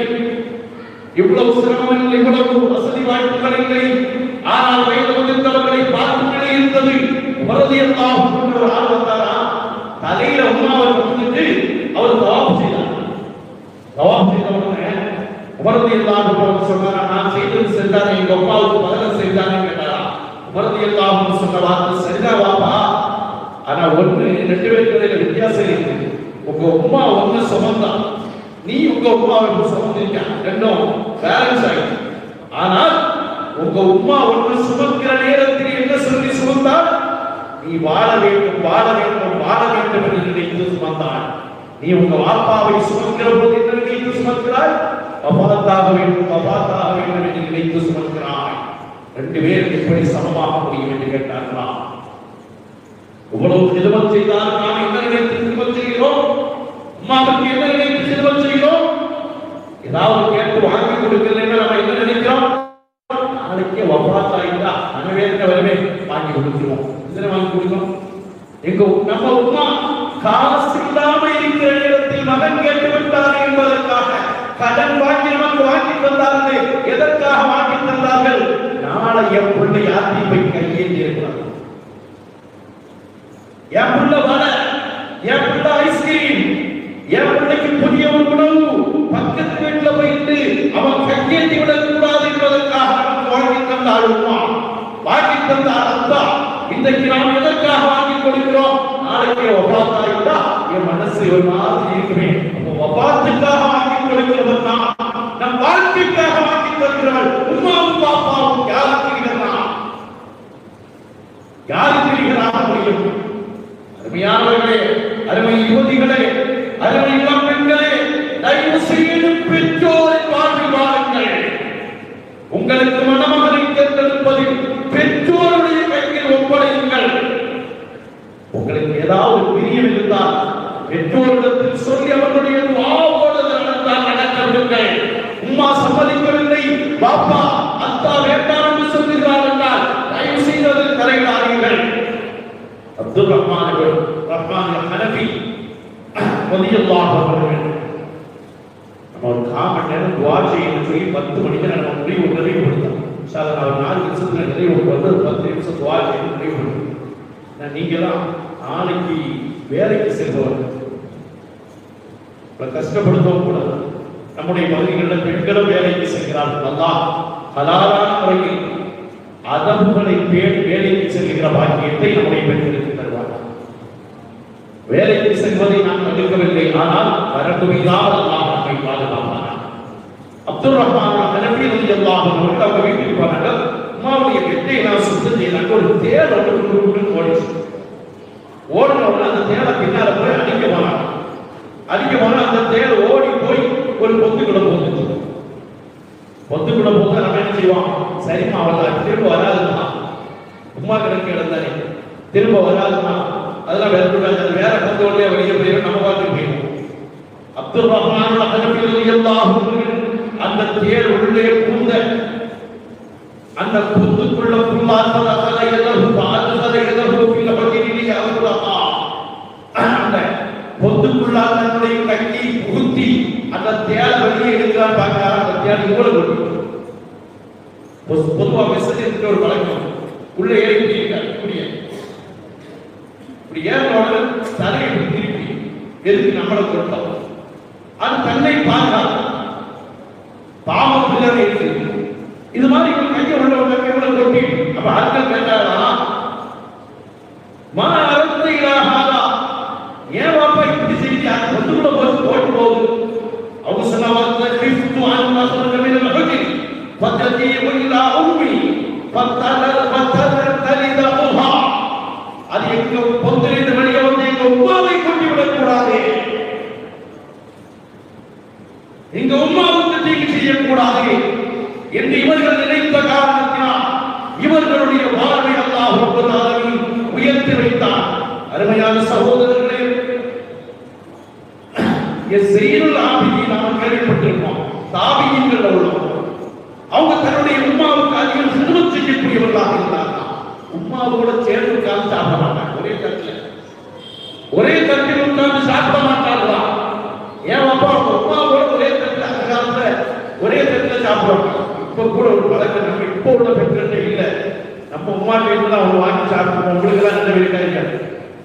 இவ்வளவு சிரமம் இல்லை, இவ்வளவு வசதி வாய்ப்புகள் இல்லை. ஆனால் வயது வந்திருந்தவர்களை பார்க்கும் நிலை இருந்தது. ரலியல்லாஹு அன்ஹு ஒரு ஆள் வந்தாரா, உமரதியல்லாஹு சொன்னாரா, நான் செய்தது செஞ்சானே, எங்க அப்பாவுக்கு பதில செஞ்சானே கேட்டாரா. உமரதியல்லாஹு சொன்ன வார்த்தை சரிதான் வாப்பா, ஆனா ஒண்ணு ரெண்டு பேருக்கு இடையில வித்தியாசம் இருக்கு. உங்க உம்மா ஒண்ணு சுமந்தா, நீ உங்க உம்மாவை சுமந்திருக்க, ரெண்டும் பேலன்ஸ் ஆயிடுச்சு. ஆனால் உங்க உம்மா ஒண்ணு சுமக்கிற நேரத்தில் என்ன சொல்லி சுமந்தால், நீ வாழ வேண்டும் வாழ வேண்டும் வாழ வேண்டும் என்று நினைத்து சுமந்தாள். நீ உங்க வாப்பாவை சுமக்கிற போது என்ன நினைத்து சுமக்கிறாய்? வஃபாத்தாக வேண்டும் வஃபாத்தாக வேண்டும் என்று நினைத்து சுமக்கிறாய். ரெண்டு பேரும் எப்படி சமமாக முடியும் என்று கேட்டார்களா. இவ்வளவு திருமணம் செய்தால் நாம் என்ன நினைத்து திருமணம் செய்கிறோம்? அம்மாவுக்கு என்ன நினைத்து திருமணம் செய்கிறோம்? ஏதாவது கேட்டு வாங்கி கொடுக்கலன்னா நம்ம என்ன நினைக்கிறோம்? நாளைக்கே வஃபாத்தாயிட்டா அனவேதனை வரவே வாங்கி கொடுக்கிறோம். இதனை வாங்கி கொடுக்கிறோம். எங்க நம்ம உம்மா காசு இல்லாம இருக்கிற நேரத்தில் மகன் கேட்டு விட்டார் என்பதற்காக கடன் வாங்கி நமக்கு வாங்கி தந்தார்கள். எதற்காக வாங்கி தந்தார்கள்? நாளை என் பிள்ளை யாத்தி போய் கையேந்தி இருக்கிறார், என் பிள்ளை வடை, என் பிள்ளை ஐஸ்கிரீம், என் பிள்ளைக்கு புதிய ஒரு உணவு பக்கத்து வீட்டுல போயிட்டு அவன் கையேந்தி விடக் கூடாது என்பதற்காக நமக்கு வாங்கி தந்தாள் உம்மா, வாங்கி தந்தார் அப்பா. இன்றைக்கு நாம் எதற்காக வாங்கி கொடுக்கிறோம்? நாளைக்கு வஃபாத்தாயிட்டா என் மனசு ஒரு மாதிரி இருக்குமே. வஃபாத்துக்காக வாங்கி கொடுக்கிறவன் நம் வாழ்க்கைக்காக வாங்கி தருகிறவள் உம்மாவும் பாப்பாவும் யாருக்கு நிகராக முடியும்? அருமையானவர்களே, அருமை யுவதிகளே, அருமை இளம் பெண்களே, தயவு செய்து பெற்றோரின் வாழ்வில் வாருங்கள். உங்களுக்கு மணமகனை தேர்ந்தெடுப்பதில் பெற்றோருடைய கையில் ஒப்படையுங்கள். உங்களுக்கு ஏதாவது பிரியம் இருந்தால் பெற்றோரிடத்தில் சொல்லி அவர்களுடைய துஆவோடு நடக்க. உம்மா சம்மதிக்கவில்லை, பாப்பா அத்தா வேண்டாம் என்று சொல்கிறார்கள் என்றால் தயவு செய்து அதில் தலையிடாதீர்கள். அப்துல் ரஹ்மான் ஹனஃபி ரலியல்லாஹு அன்ஹு நம்ம ஒரு காமன் நேரம் துஆ செய்யணும்னு சொல்லி 10 மணிக்கு நம்ம முடிவு நிறைவு கொடுத்தோம். சாதாரண ஒரு 4 நிமிஷத்துல நிறைவு வந்து 10 நிமிஷம் துஆ செய்யணும் முடிவு கொடுத்தோம். நீங்களாம் நாளைக்கு வேலைக்கு செல்பவர்கள் கஷ்டப்படுத்தவும் கூடாது. நம்முடைய பகுதிகளில் பெண்களும் வேலைக்கு செல்கிறார்கள். அல்லாஹ் ஹலாலான முறையில் அதபுகளை பேணி வேலைக்கு செல்கிற பாக்கியத்தை நம்முடைய பெண்களுக்கு தருவார்கள். வேலைக்கு செல்வதை நாம் தடுக்கவில்லை, ஆனால் வரக்குமில்லாமல் அல்லாஹ் நம்மை பாதுகாப்பானார். அப்துல் ரஹ்மான் ஹனஃபி ரலியல்லாஹு அன்ஹு அவங்க வீட்டுக்கு போனாங்க. அம்மாவுடைய பெட்டை நான் சுத்தம் செய்தாங்க. ஒரு தேள் ஒன்று ஓடிச்சு. ஓடினோட அந்த தேளை பின்னால போய் அடிக்க போனாங்க. அந்த தேள் ஓடி போய் ஒரு பொத்துக்குள்ள போகுது. பொத்துக்குள்ள போக நம்ம என்ன செய்வோம்? சரிமா அவள் திரும்ப வராதுமா, உமா கிடக்கு இடந்தானே திரும்ப வராதுமா, அதெல்லாம் வேற பொத்துடைய வெளியே போய் நம்ம பார்த்து போயிடும். அப்துல் ரஹ்மான் ஹனஃபி ரலியல்லாஹு அன்ஹு அந்த தேள் உள்ளே பூந்த அந்த பொத்துக்குள்ள புல்லாத அலையலஹு பாதலையலஹு ஃபில் ஹஜரிலி அவ்ரஹா அந்த பொத்துக்குள்ள தன்னுடைய கையை புகுத்தி அந்த தேள வெளியே எடுக்கிறான் பார்க்கிறான். அந்த தேள இவ்வளவு பொதுவா மெசேஜ் ஒரு பழக்கம் உள்ள ஏறி இருக்காரு. இப்படி ஏறோட தலையை திருப்பி எதுக்கு நம்மளை கொடுத்தோம்? அது தன்னை பாதுகாக்க பாவம் பிள்ளை இருக்கு. இது மாதிரி கையை உள்ளவங்க கையோட கொட்டி அப்ப ஆட்கள் கேட்டாரா மன அருந்தையிலாகாதா, ஏன் வாப்பா இப்படி செஞ்சு அந்த பொதுக்குள்ள போட்டு போகுது? அவங்க சொன்னாங்க கிஃப்து அன் மஸலக மினல் ஹஜி ஃபததி இலா உம்மி ஃபதலிதஹா. அது எங்க பொந்திலிருந்து வெளியே வந்து எங்க உம்மாவை கொண்டு விடக்கூடாது, எங்க உம்மாவுக்கு தீங்கு செய்யக்கூடாது என்று இவர்கள் நினைத்த காரணத்தினால் இவர்களுடைய வாழ்வை அல்லாஹ் ரப்பல் ஆலமீன் உயர்த்தி வைத்தார். அருமையான சகோதரர்களே, ஸைனுல் ஆபிதீன் நாம் கேள்விப்பட்டிருப்போம். தாபீன்கள் அவங்க தன்னுடைய உம்மாவுக்கு அதிகம் ஹிதமத் செய்யக்கூடியவர்களாக இருந்தார்கள். உம்மாவோட சேர்ந்து உட்கார்ந்து சாப்பிட மாட்டாங்க. ஒரே தட்டில் உட்கார்ந்து சாப்பிட மாட்டார்களா? ஏன் அப்பா உம்மாவோட ஒரே தட்டில் அந்த காலத்துல ஒரே தட்டில் சாப்பிடுவாங்க. இப்ப கூட ஒரு பழக்கம் நம்ம இப்போ உள்ள பெண்கள்கிட்ட இல்லை. நம்ம உம்மா வீட்டுல தான் அவங்க வாங்கி சாப்பிடுவோம். உங்களுக்கு எல்லாம் என்ன வெளிக்காங்க.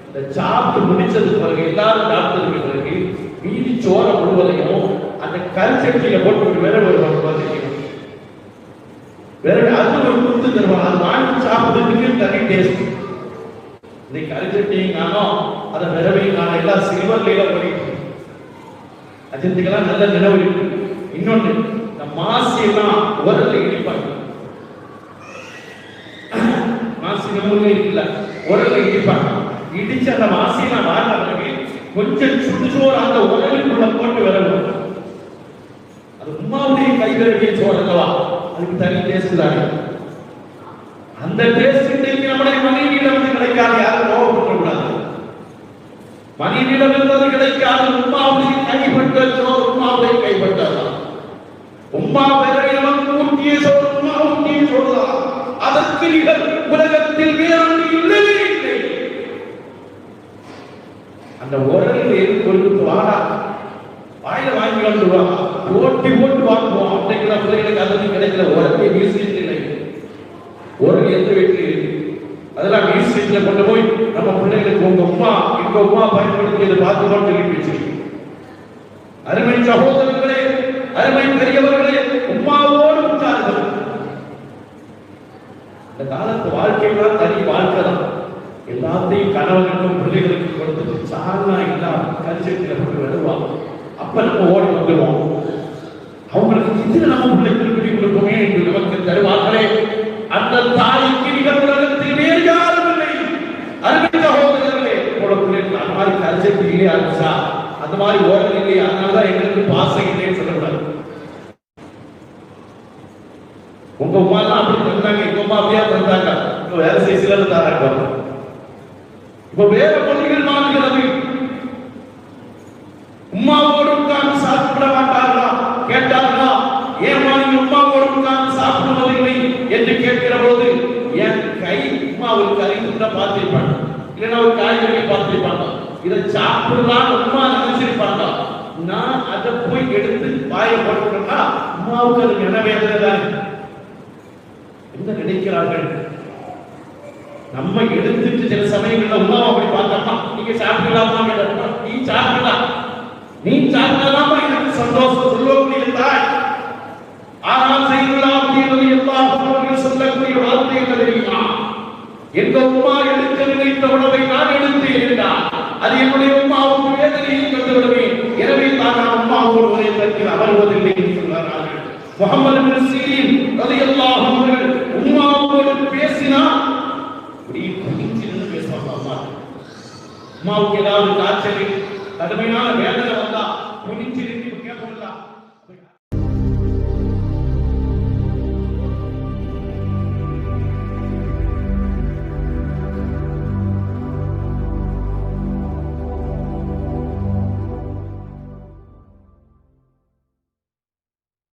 இந்த சாப்பிட்டு முடிச்சது பிறகு எல்லாரும் சாப்பிட்டதுக்கு பிறகு மீதி சோறை முழுவதையும் அந்த கரிசட்டியில போட்டு வேற வருவாங்க. வேற அது ஒரு குத்து தருவாங்க, அது வாங்கி சாப்பிடுறதுக்கு தனி டேஸ்ட். இன்னைக்கு அரிஜென்டிங் காணும், அதை விரவையும் காணும், எல்லாம் சில்வர்ல பண்ணிட்டு அஜென்டிக்கெல்லாம் நல்ல நினைவு இருக்கு. இன்னொன்னு இந்த மாசி எல்லாம் உரல்ல இடிப்பாங்க, மாசி நம்ம இருக்குல்ல உரல்ல இடிப்பாங்க. இடிச்சு அந்த மாசியெல்லாம் வாழ கொஞ்சம் சுடுசோறு அந்த உரலுக்குள்ள போட்டு விரவும். அது உமாவுடைய கைகளுடைய சோறல்லவா, அதுக்கு தனி டேஸ்ட் தானே. அந்த டேஸ்ட் நம்முடைய மனைவியிடம் வந்து கிடைக்காது, யாரும் கோபப்பட கூடாது. மனைவியிடம் இருந்தது கிடைக்காது, உமாவுடைய கைப்பட்ட சோறு உமாவுடைய கைப்பட்டதான். உமா பெருமையவன் ஊட்டிய சோறு உமா ஊட்டிய சோறுதான். அதற்கு நிகர் உலகத்தில் வேறொன்று இல்லவே இல்லை. அந்த உரலில் எது கொடுத்து வாடா வாயில வாங்கி வந்துடுவா, ஓட்டி ஓட்டு வாங்குவோம். அப்படிங்கிற பிள்ளைகளுக்கு அது கிடைக்கல, உரத்தை மியூசியம் இல்லை. உரல் எந்த வீட்டில் இருக்கு, அதெல்லாம் மியூசியத்தில் கொண்டு போய் நம்ம பிள்ளைகளுக்கு உங்க உமா எங்க உமா பயன்படுத்தியது பார்த்துக்கொண்டு சொல்லி வச்சிருக்கு. அருமை சகோதரர்களே, அருமை பெரியவர்களே, உமாவோடு உற்றார்கள். இந்த காலத்து வாழ்க்கையெல்லாம் தனி வாழ்க்கை தான். எல்லாத்தையும் கணவனுக்கும் பிள்ளைகளுக்கு கொடுத்துட்டு சாதனா இல்லாம கரிசட்டில போட்டு வருவாங்க. அப்ப நம்ம ஓடி வந்துடுவோம். அவங்களுக்கு இதுல நம்ம பிள்ளைகளுக்கு கொடுப்போமே என்று நமக்கு தருவார்களே, அந்த தாய்க்கு நிகர் உலகத்தில் வேறு யாரும் இல்லை. அருமை சகோதரர்களே, உங்களோட பிள்ளைகள் அந்த மாதிரி கரிசட்டி இல்லையா இருந்துச்சா, அந்த மாதிரி ஓடல் இல்லையா, அதனாலதான் எங்களுக்கு பாசம் இல்லைன்னு சொல்லக்கூடாது. உங்க உமா தான் அப்படி தந்தாங்க, எங்க உமா அப்படியா தந்தாங்க, இப்ப வேற சில தாராங்க. இப்ப வேற பள்ளிகள் மாறுகிறது. உமாவோடு உட்கார்ந்து சாப்பிட மாட்டார்களா கேட்டார்களா, ஏமா நீங்க உமாவோடு உட்கார்ந்து சாப்பிடுவதில்லை என்று கேட்கிற போது, என் கை உமாவுக்கு கறி துண்டை பார்த்திருப்பாங்க, இல்லைன்னா ஒரு காய்கறியை பார்த்திருப்பாங்க, இதை சாப்பிடலாம் உமா நினைச்சிருப்பாங்க. நான் அதை போய் எடுத்து வாயை போட்டுட்டோம்னா உமாவுக்கு அது நினைவேதனை தான். என்ன நினைக்கிறார்கள்? நம்ம எடுத்துட்டு சில சமயங்கள்ல உமாவை அப்படி பார்த்தோம்னா, நீங்க சாப்பிடலாமா கேட்டா, நீ சாப்பிடலாம், நீ சாப்பிடலாமா எனக்கு சந்தோஷம் சொல்லக்கூடிய தாய். ஆனால் செய்யலாம் அப்படின்றது எல்லாரும் சொல்லக்கூடிய வார்த்தை என்ன தெரியுமா? எங்க உமா எடுக்க நினைத்த உணவை நான் எடுத்தேன் என்றால் அது என்னுடைய உமாவுக்கு வேதனையை தந்து விடுவேன். எனவே நான் உமாவோடு ஒரே தட்டில் அமர்வதில்லை என்று சொன்னார்கள். முஹம்மது பின் சீரீன் ரலியல்லாஹு அன்ஹு உமாவோடு பேசினார், உமாவுக்கு ஏதாவது காய்ச்சல் கடுமையான வேதனை வந்தா குனிச்சிருந்து கேட்கலாம்.